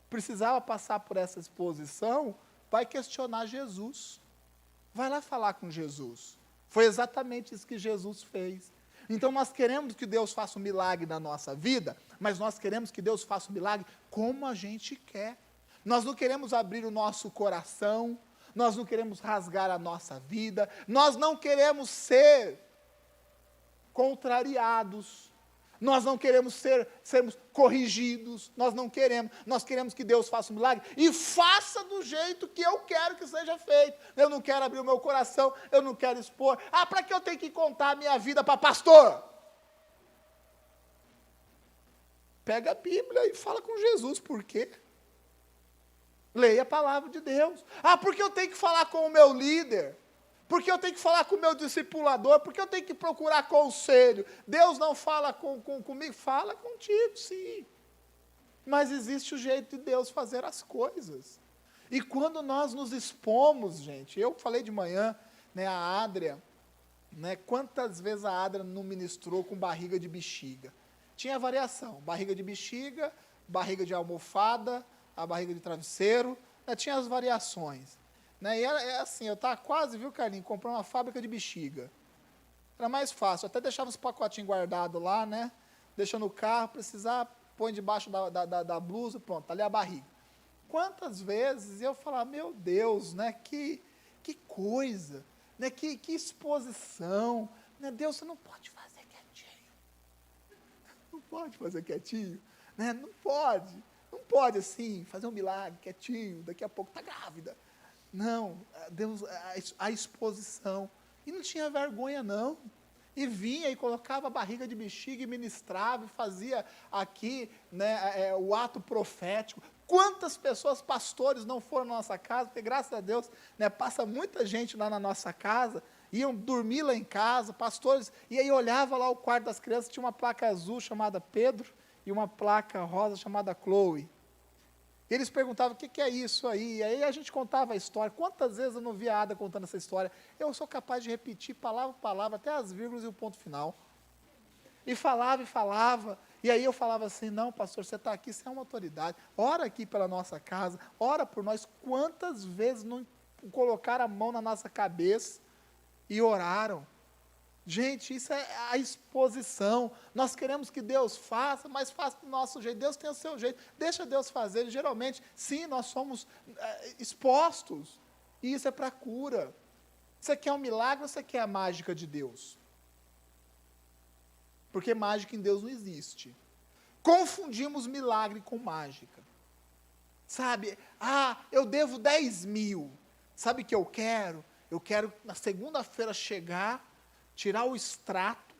precisava passar por essa exposição, vai questionar Jesus, vai lá falar com Jesus. Foi exatamente isso que Jesus fez. Então nós queremos que Deus faça um milagre na nossa vida, mas nós queremos que Deus faça um milagre como a gente quer. Nós não queremos abrir o nosso coração, nós não queremos rasgar a nossa vida, nós não queremos ser contrariados, nós não queremos sermos corrigidos, nós queremos que Deus faça um milagre e faça do jeito que eu quero que seja feito. Eu não quero abrir o meu coração, eu não quero expor. Para que eu tenho que contar a minha vida para pastor? Pega a Bíblia e fala com Jesus, por quê? Leia a palavra de Deus. Porque eu tenho que falar com o meu líder? Porque eu tenho que falar com o meu discipulador? Porque eu tenho que procurar conselho? Deus não fala comigo? Fala contigo, sim. Mas existe o jeito de Deus fazer as coisas. E quando nós nos expomos, gente, eu falei de manhã, né, a Adria, né, quantas vezes a Adria não ministrou com barriga de bexiga? Tinha variação, barriga de bexiga, barriga de almofada, a barriga de travesseiro, né, tinha as variações. Né, e era assim, eu estava quase, viu, Carlinhos, comprar uma fábrica de bexiga. Era mais fácil, até deixava os pacotinhos guardados lá, né, deixa no carro, precisar, põe debaixo da blusa, pronto, ali a barriga. Quantas vezes eu falava, meu Deus, né, que que coisa, né? Que exposição, né? Deus, você não pode fazer quietinho. Não pode fazer quietinho, né? Não pode assim, fazer um milagre quietinho, daqui a pouco está grávida. Não, Deus, a exposição. E não tinha vergonha, não. E vinha e colocava a barriga de bexiga e ministrava, e fazia aqui, né, o ato profético. Quantas pessoas, pastores, não foram na nossa casa, porque graças a Deus, né, passa muita gente lá na nossa casa, iam dormir lá em casa, pastores, e aí olhava lá o quarto das crianças, tinha uma placa azul chamada Pedro, e uma placa rosa chamada Chloe. E eles perguntavam, o que é isso aí? E aí a gente contava a história. Quantas vezes eu não via a Ada contando essa história? Eu sou capaz de repetir palavra por palavra, até as vírgulas e o ponto final. E falava. E aí eu falava assim, não, pastor, você está aqui, você é uma autoridade. Ora aqui pela nossa casa, ora por nós. Quantas vezes não colocaram a mão na nossa cabeça e oraram? Gente, isso é a exposição. Nós queremos que Deus faça, mas faça do nosso jeito. Deus tem o seu jeito. Deixa Deus fazer. Geralmente, sim, nós somos expostos. E isso é para cura. Você quer um milagre ou você quer a mágica de Deus? Porque mágica em Deus não existe. Confundimos milagre com mágica. Sabe? Eu devo 10 mil. Sabe o que eu quero? Eu quero, na segunda-feira, chegar, tirar o extrato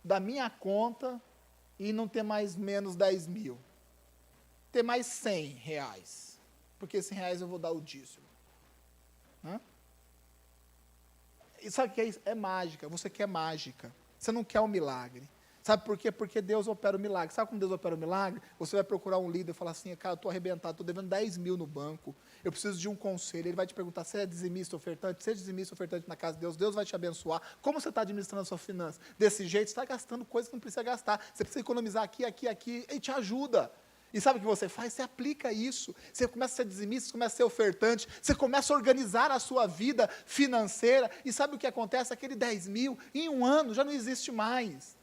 da minha conta e não ter mais menos 10 mil. Ter mais 100 reais. Porque 100 reais eu vou dar o dízimo. E sabe o que é isso? É mágica. Você quer mágica. Você não quer um milagre. Sabe por quê? Porque Deus opera o milagre. Sabe como Deus opera o milagre? Você vai procurar um líder e falar assim, cara, eu estou arrebentado, estou devendo 10 mil no banco, eu preciso de um conselho. Ele vai te perguntar, você é dizimista, ofertante? Seja dizimista, ofertante na casa de Deus, Deus vai te abençoar. Como você está administrando a sua finança? Desse jeito, você está gastando coisas que não precisa gastar. Você precisa economizar aqui, e te ajuda. E sabe o que você faz? Você aplica isso. Você começa a ser dizimista, você começa a ser ofertante, você começa a organizar a sua vida financeira. E sabe o que acontece? Aquele 10 mil, em um ano, já não existe mais.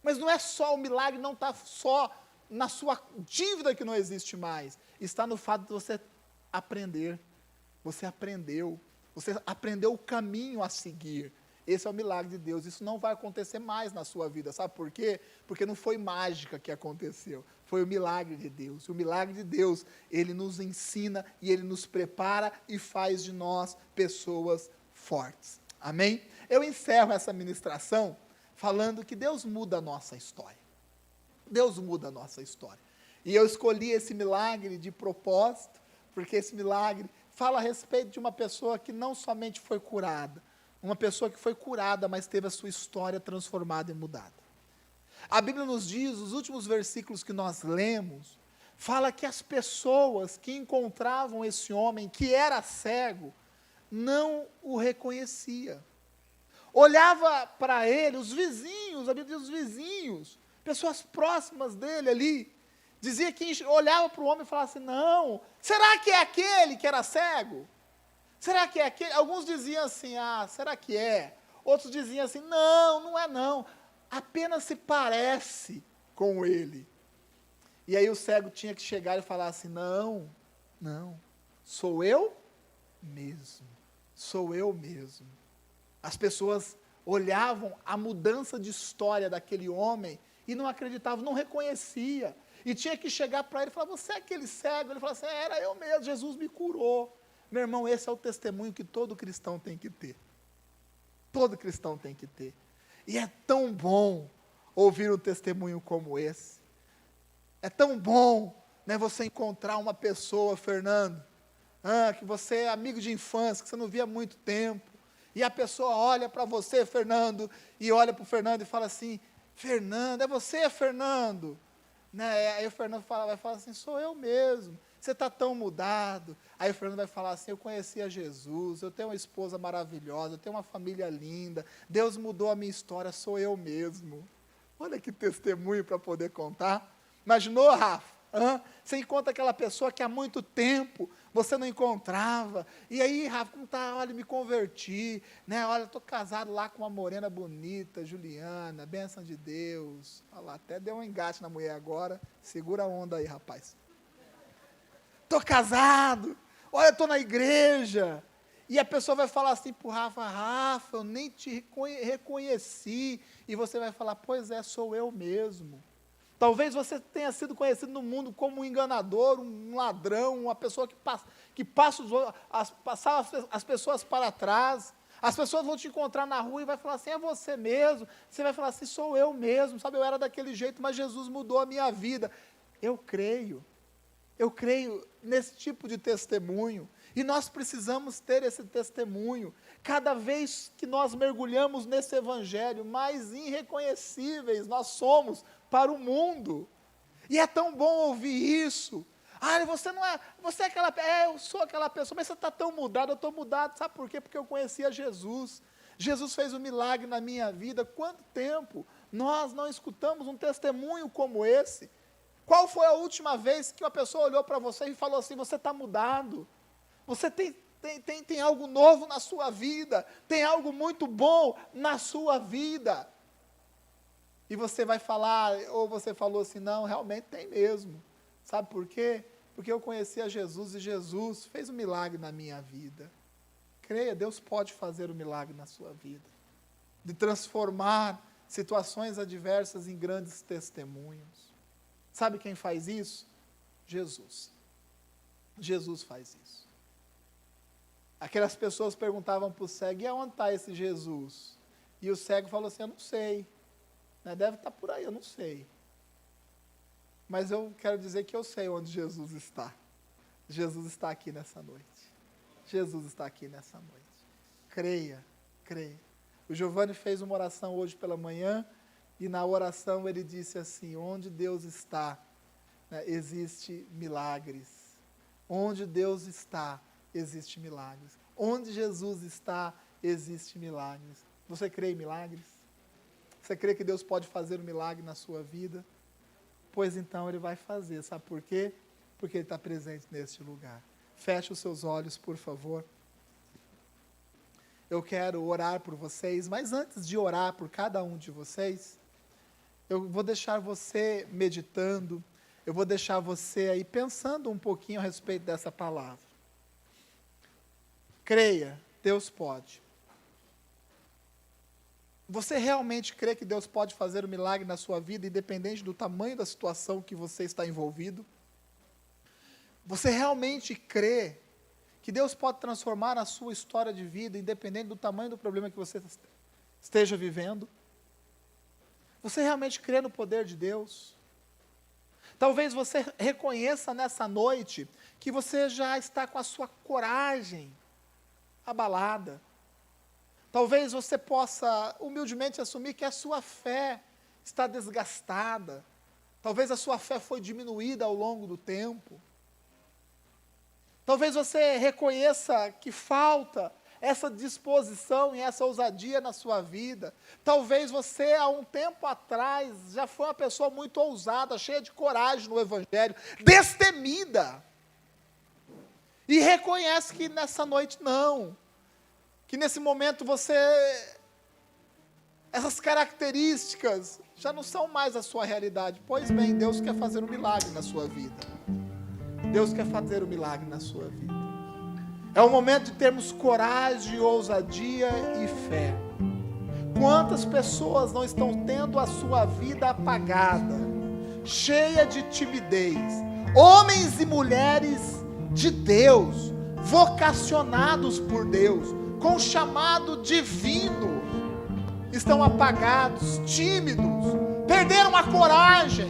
Mas não é só o milagre, não está só na sua dívida que não existe mais. Está no fato de você aprender. Você aprendeu o caminho a seguir. Esse é o milagre de Deus. Isso não vai acontecer mais na sua vida. Sabe por quê? Porque não foi mágica que aconteceu. Foi o milagre de Deus. E o milagre de Deus, ele nos ensina e ele nos prepara e faz de nós pessoas fortes. Amém? Eu encerro essa ministração falando que Deus muda a nossa história. Deus muda a nossa história. E eu escolhi esse milagre de propósito, porque esse milagre fala a respeito de uma pessoa que não somente foi curada, uma pessoa que foi curada, mas teve a sua história transformada e mudada. A Bíblia nos diz, os últimos versículos que nós lemos, fala que as pessoas que encontravam esse homem, que era cego, não o reconhecia. Olhava para ele, os vizinhos, a Bíblia diz os vizinhos, pessoas próximas dele ali, dizia que olhava para o homem e falava assim, não, será que é aquele que era cego? Será que é aquele? Alguns diziam assim, será que é? Outros diziam assim, não é não, apenas se parece com ele. E aí o cego tinha que chegar e falar assim, não, sou eu mesmo. As pessoas olhavam a mudança de história daquele homem e não acreditavam, não reconhecia. E tinha que chegar para ele e falar, você é aquele cego? Ele falava assim, era eu mesmo, Jesus me curou. Meu irmão, esse é o testemunho que todo cristão tem que ter. Todo cristão tem que ter. E é tão bom ouvir um testemunho como esse. É tão bom, né, você encontrar uma pessoa, Fernando, que você é amigo de infância, que você não via há muito tempo, e a pessoa olha para você, Fernando, e olha para o Fernando e fala assim, Fernando, é você, Fernando? Né? Aí o Fernando vai falar assim, sou eu mesmo, você está tão mudado. Aí o Fernando vai falar assim, eu conheci a Jesus, eu tenho uma esposa maravilhosa, eu tenho uma família linda, Deus mudou a minha história, sou eu mesmo. Olha que testemunho para poder contar. Imaginou, Rafa? Você encontra aquela pessoa que há muito tempo você não encontrava, e aí, Rafa, como tá? Olha, me converti, né? Olha, estou casado lá com uma morena bonita, Juliana, bênção de Deus. Olha lá, até deu um engate na mulher agora, segura a onda aí, rapaz. Estou casado, olha, estou na igreja, E a pessoa vai falar assim para o Rafa, Rafa, eu nem te reconheci. E você vai falar, pois é, sou eu mesmo. Talvez você tenha sido conhecido no mundo como um enganador, um ladrão, uma pessoa que passa as pessoas para trás. As pessoas vão te encontrar na rua e vai falar assim, é você mesmo. Você vai falar assim, sou eu mesmo, sabe, eu era daquele jeito, mas Jesus mudou a minha vida. Eu creio nesse tipo de testemunho. E nós precisamos ter esse testemunho. Cada vez que nós mergulhamos nesse evangelho, mais irreconhecíveis nós somos para o mundo. E é tão bom ouvir isso. Ah, você é aquela, eu sou aquela pessoa, mas você está tão mudado, eu estou mudado, sabe por quê? Porque eu conhecia Jesus. Jesus fez um milagre na minha vida. Quanto tempo nós não escutamos um testemunho como esse? Qual foi a última vez que uma pessoa olhou para você e falou assim, você está mudado? Você tem algo novo na sua vida, tem algo muito bom na sua vida. E você vai falar, ou você falou assim, não, realmente tem mesmo. Sabe por quê? Porque eu conhecia Jesus e Jesus fez um milagre na minha vida. Creia, Deus pode fazer um milagre na sua vida. De transformar situações adversas em grandes testemunhos. Sabe quem faz isso? Jesus. Jesus faz isso. Aquelas pessoas perguntavam para o cego, e aonde está esse Jesus? E o cego falou assim, eu não sei. Deve estar por aí, eu não sei. Mas eu quero dizer que eu sei onde Jesus está. Jesus está aqui nessa noite. Jesus está aqui nessa noite. Creia, creia. O Giovanni fez uma oração hoje pela manhã, e na oração ele disse assim, onde Deus está, existe milagres. Onde Deus está, existe milagres. Onde Jesus está, existe milagres. Você crê em milagres? Você crê que Deus pode fazer um milagre na sua vida? Pois então Ele vai fazer. Sabe por quê? Porque Ele está presente neste lugar. Feche os seus olhos, por favor. Eu quero orar por vocês, mas antes de orar por cada um de vocês, eu vou deixar você meditando, eu vou deixar você aí pensando um pouquinho a respeito dessa palavra. Creia, Deus pode. Você realmente crê que Deus pode fazer um milagre na sua vida, independente do tamanho da situação que você está envolvido? Você realmente crê que Deus pode transformar a sua história de vida, independente do tamanho do problema que você esteja vivendo? Você realmente crê no poder de Deus? Talvez você reconheça nessa noite que você já está com a sua coragem abalada. Talvez você possa humildemente assumir que a sua fé está desgastada. Talvez a sua fé foi diminuída ao longo do tempo. Talvez você reconheça que falta essa disposição e essa ousadia na sua vida. Talvez você, há um tempo atrás, já foi uma pessoa muito ousada, cheia de coragem no Evangelho, destemida. E reconhece que nessa noite não. Que nesse momento essas características já não são mais a sua realidade. Pois bem, Deus quer fazer um milagre na sua vida. Deus quer fazer um milagre na sua vida. É o momento de termos coragem, ousadia e fé. Quantas pessoas não estão tendo a sua vida apagada, cheia de timidez? Homens e mulheres de Deus, vocacionados por Deus, com chamado divino, estão apagados, tímidos, perderam a coragem,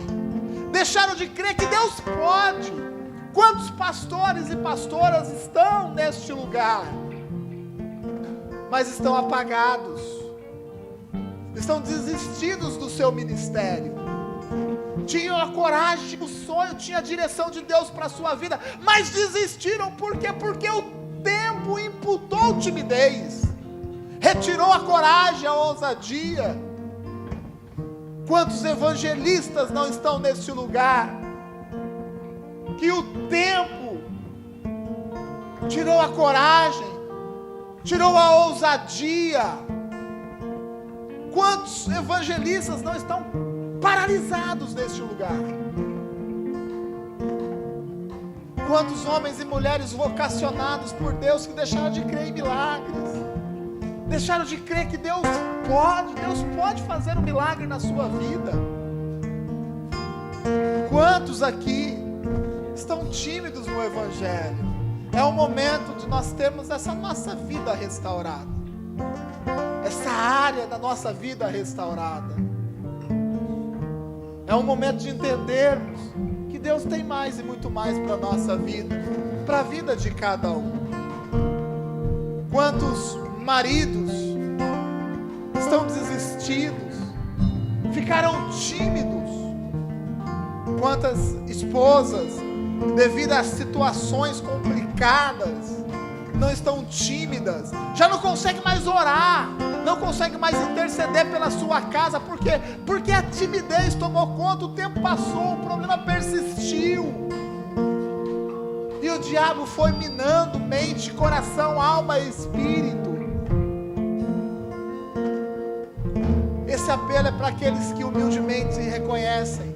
deixaram de crer que Deus pode. Quantos pastores e pastoras estão neste lugar, mas estão apagados, estão desistidos do seu ministério, tinham a coragem, o sonho, tinha a direção de Deus para a sua vida, mas desistiram. Por quê? Porque o tempo imputou timidez, retirou a coragem, a ousadia. Quantos evangelistas não estão neste lugar, que o tempo tirou a coragem, tirou a ousadia? Quantos evangelistas não estão paralisados neste lugar? Quantos homens e mulheres vocacionados por Deus que deixaram de crer em milagres, deixaram de crer que Deus pode fazer um milagre na sua vida. Quantos aqui estão tímidos no Evangelho? É o momento de nós termos essa nossa vida restaurada, essa área da nossa vida restaurada. É um momento de entendermos que Deus tem mais e muito mais para a nossa vida, para a vida de cada um. Quantos maridos estão desistidos, ficaram tímidos? Quantas esposas, devido a situações complicadas, não estão tímidas, já não conseguem mais orar, não conseguem mais interceder pela sua casa, por quê? Porque a timidez tomou conta, o tempo passou, o problema persistiu, e o diabo foi minando mente, coração, alma e espírito. Esse apelo é para aqueles que humildemente se reconhecem,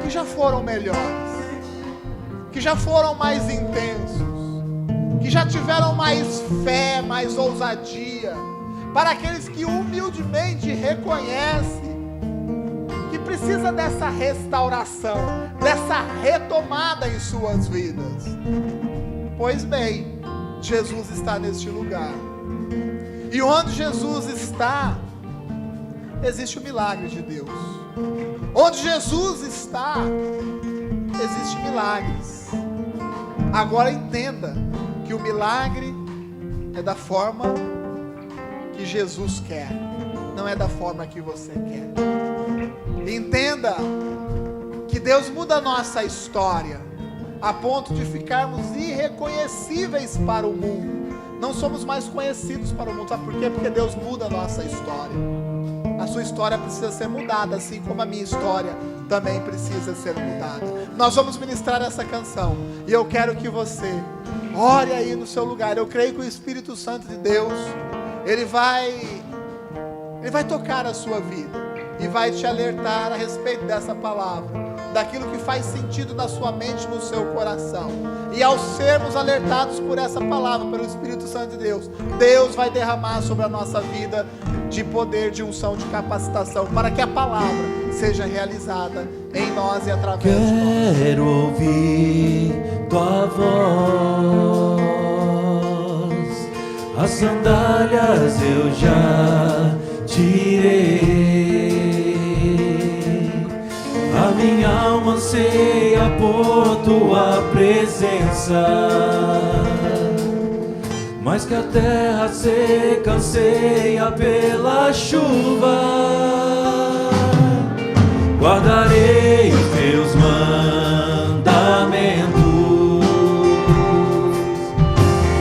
que já foram melhores, que já foram mais intensos, que já tiveram mais fé, mais ousadia, para aqueles que humildemente reconhecem que precisa dessa restauração, dessa retomada em suas vidas. Pois bem, Jesus está neste lugar, e onde Jesus está, existe o milagre de Deus. Onde Jesus está, existem milagres. Agora entenda que o milagre é da forma que Jesus quer, não é da forma que você quer. Entenda que Deus muda a nossa história a ponto de ficarmos irreconhecíveis para o mundo. Não somos mais conhecidos para o mundo. Sabe por quê? Porque Deus muda a nossa história. A sua história precisa ser mudada, assim como a minha história também precisa ser mudada. Nós vamos ministrar essa canção, e eu quero que você ore aí no seu lugar. Eu creio que o Espírito Santo de Deus, Ele vai tocar a sua vida, e vai te alertar a respeito dessa palavra, daquilo que faz sentido na sua mente, no seu coração. E ao sermos alertados por essa palavra, pelo Espírito Santo de Deus, Deus vai derramar sobre a nossa vida de poder, de unção, de capacitação, para que a palavra seja realizada em nós e através de nós. Quero ouvir tua voz, as sandálias eu já tirei, a minha alma anseia por tua presença, mais que a terra seca anseia pela chuva. Guardarei os teus mandamentos,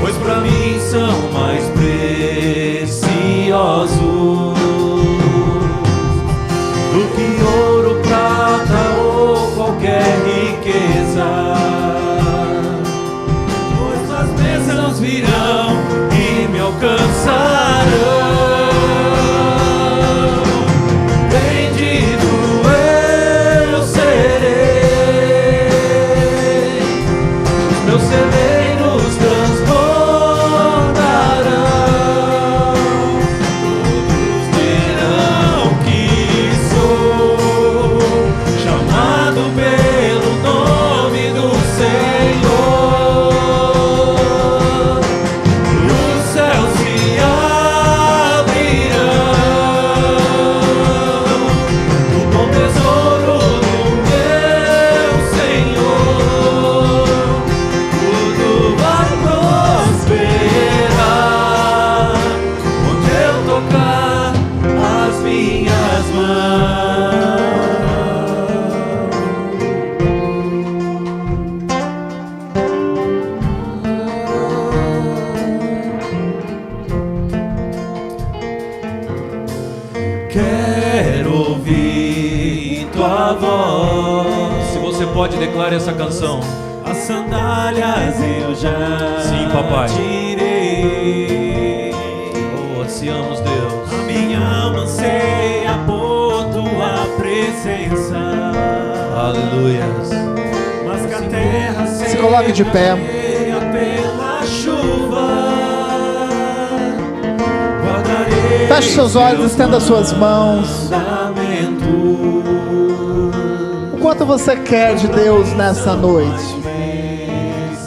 pois para mim são mais preciosos do que ouro, prata ou qualquer riqueza. Pois as bênçãos virão e me alcançarão. Celeiros transbordarão, todos dirão que sou chamado pelo nome do Senhor. Os céus se abrirão, o bom tesouro do meu Senhor. Vai prosperar onde eu tocar as minhas mãos. Quero ouvir tua voz. Se você pode, declare essa canção. As sandálias eu já Sim, papai. tirei. Oh, ansiamos, Deus. A minha alma anseia por tua presença, Aleluias. mas que a coloque de pé. Pela chuva, Feche seus olhos, estenda suas mãos. O quanto você quer de Deus nessa noite?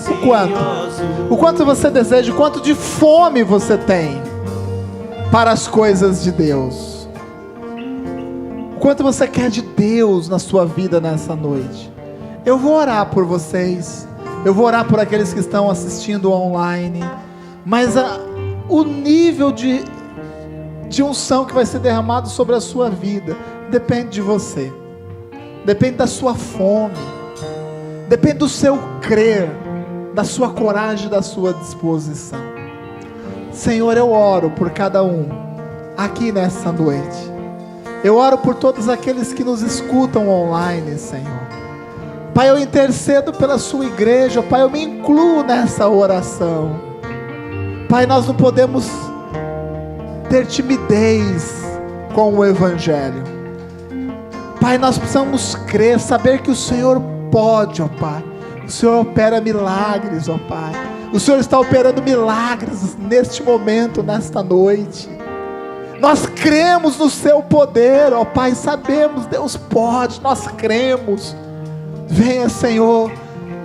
O quanto? O quanto você deseja, o quanto de fome você tem para as coisas de Deus? O quanto você quer de Deus na sua vida nessa noite? Eu vou orar por vocês, eu vou orar por aqueles que estão assistindo online, mas o nível de unção que vai ser derramado sobre a sua vida depende de você, depende da sua fome, depende do seu crer, da sua coragem, da sua disposição. Senhor, eu oro por cada um aqui nessa noite. Eu oro por todos aqueles que nos escutam online, Senhor. Pai, eu intercedo pela sua igreja. Pai, eu me incluo nessa oração. Pai, nós não podemos ter timidez com o Evangelho. Pai, nós precisamos crer, saber que o Senhor pode, ó Pai. O Senhor opera milagres, ó Pai. O Senhor está operando milagres neste momento, nesta noite. Nós cremos no seu poder, ó Pai. Sabemos, Deus pode, nós cremos. Venha, Senhor,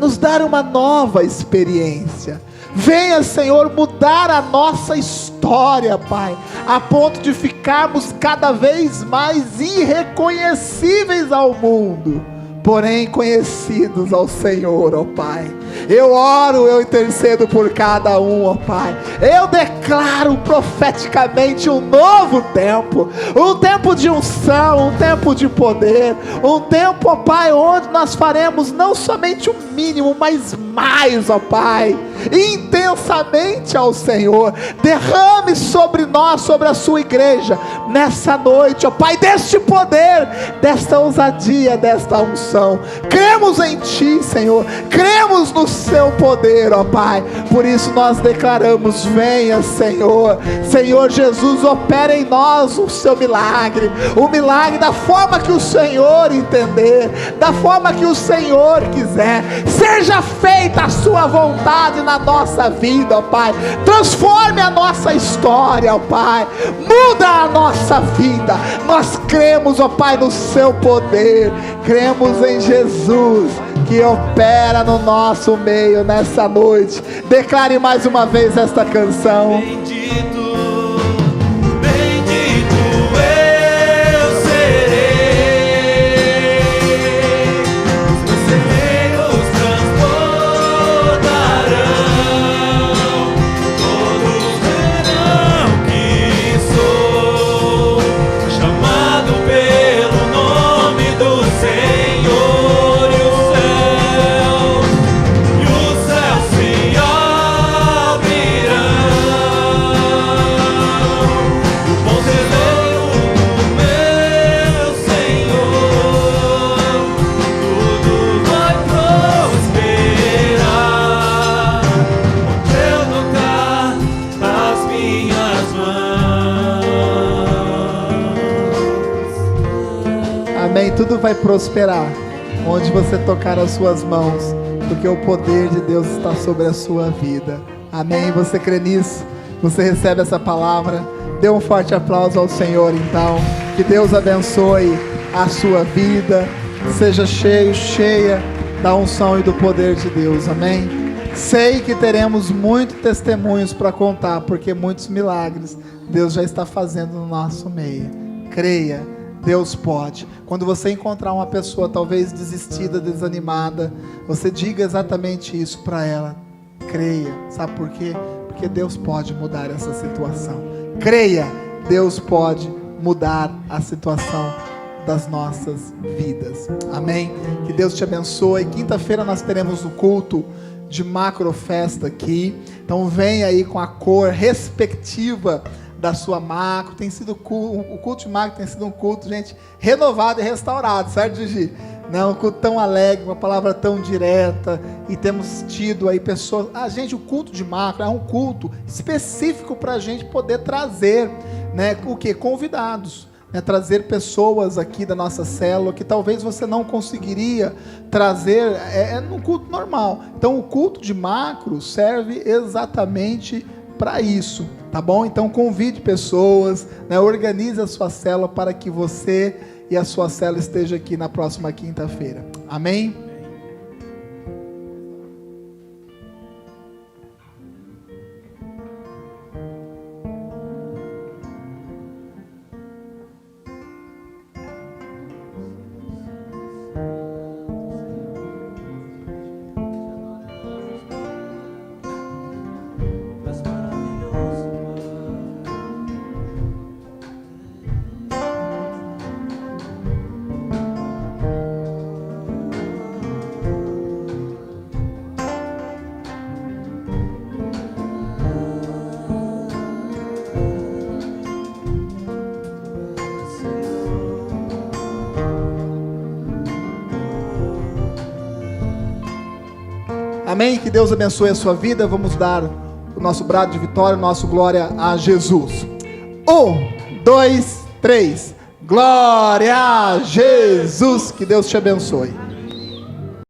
nos dar uma nova experiência. Venha, Senhor, mudar a nossa história, Pai, a ponto de ficarmos cada vez mais irreconhecíveis ao mundo, porém conhecidos ao Senhor, ó Pai. Eu oro, eu intercedo por cada um, ó Pai. Eu declaro profeticamente um novo tempo, um tempo de unção, um tempo de poder, um tempo, ó Pai, onde nós faremos não somente o mínimo, mas mais, ó Pai, intensamente ao Senhor. Derrame sobre nós, sobre a sua igreja, nessa noite, ó Pai, deste poder, desta ousadia, desta unção. Cremos em Ti, Senhor, cremos no seu poder, ó Pai. Por isso nós declaramos: venha, Senhor. Senhor Jesus, opera em nós o seu milagre, o milagre da forma que o Senhor entender, da forma que o Senhor quiser. Seja feita a sua vontade na nossa vida, ó Pai. Transforme a nossa história, ó Pai. Muda a nossa vida. Nós cremos, ó Pai, no seu poder. Cremos em Jesus, que opera no nosso meio nessa noite. Declare mais uma vez esta canção. bendito, bendito eu serei. Os meus celeiros transbordarão. Todos verão que sou chamado pelo nome do Senhor, e os céus se abrirão. O bom celeiro do meu Senhor, tudo vai prosperar onde eu tocar as minhas mãos. Amém. Tudo vai prosperar onde você tocar as suas mãos, porque o poder de Deus está sobre a sua vida. Amém. Você crê nisso? Você recebe essa palavra? Dê um forte aplauso ao Senhor, então. Que Deus abençoe a sua vida. Seja cheio, cheia da unção e do poder de Deus. Amém. Sei que teremos muitos testemunhos para contar, porque muitos milagres Deus já está fazendo no nosso meio. Creia, Deus pode. Quando você encontrar uma pessoa talvez desistida, desanimada, você diga exatamente isso para ela. Creia. Sabe por quê? Porque Deus pode mudar essa situação. Creia, Deus pode mudar a situação das nossas vidas. Amém? Que Deus te abençoe. Quinta-feira nós teremos o culto de macrofesta aqui. Então vem aí com a cor respectiva da sua macro. Tem sido o culto de macro tem sido um culto, gente, renovado e restaurado, certo, Gigi? Não, um culto tão alegre, uma palavra tão direta, e temos tido aí pessoas, gente, o culto de macro é um culto específico para a gente poder trazer, né, o que? Convidados. né, trazer pessoas aqui da nossa célula que talvez você não conseguiria trazer no culto normal. Então o culto de macro serve exatamente para isso, tá bom? Então convide pessoas, né, organize a sua célula para que você e a sua célula esteja aqui na próxima quinta-feira. Amém? Amém? Que Deus abençoe a sua vida. Vamos dar o nosso brado de vitória, o nosso glória a Jesus. 1, 2, 3. Glória a Jesus. Que Deus te abençoe.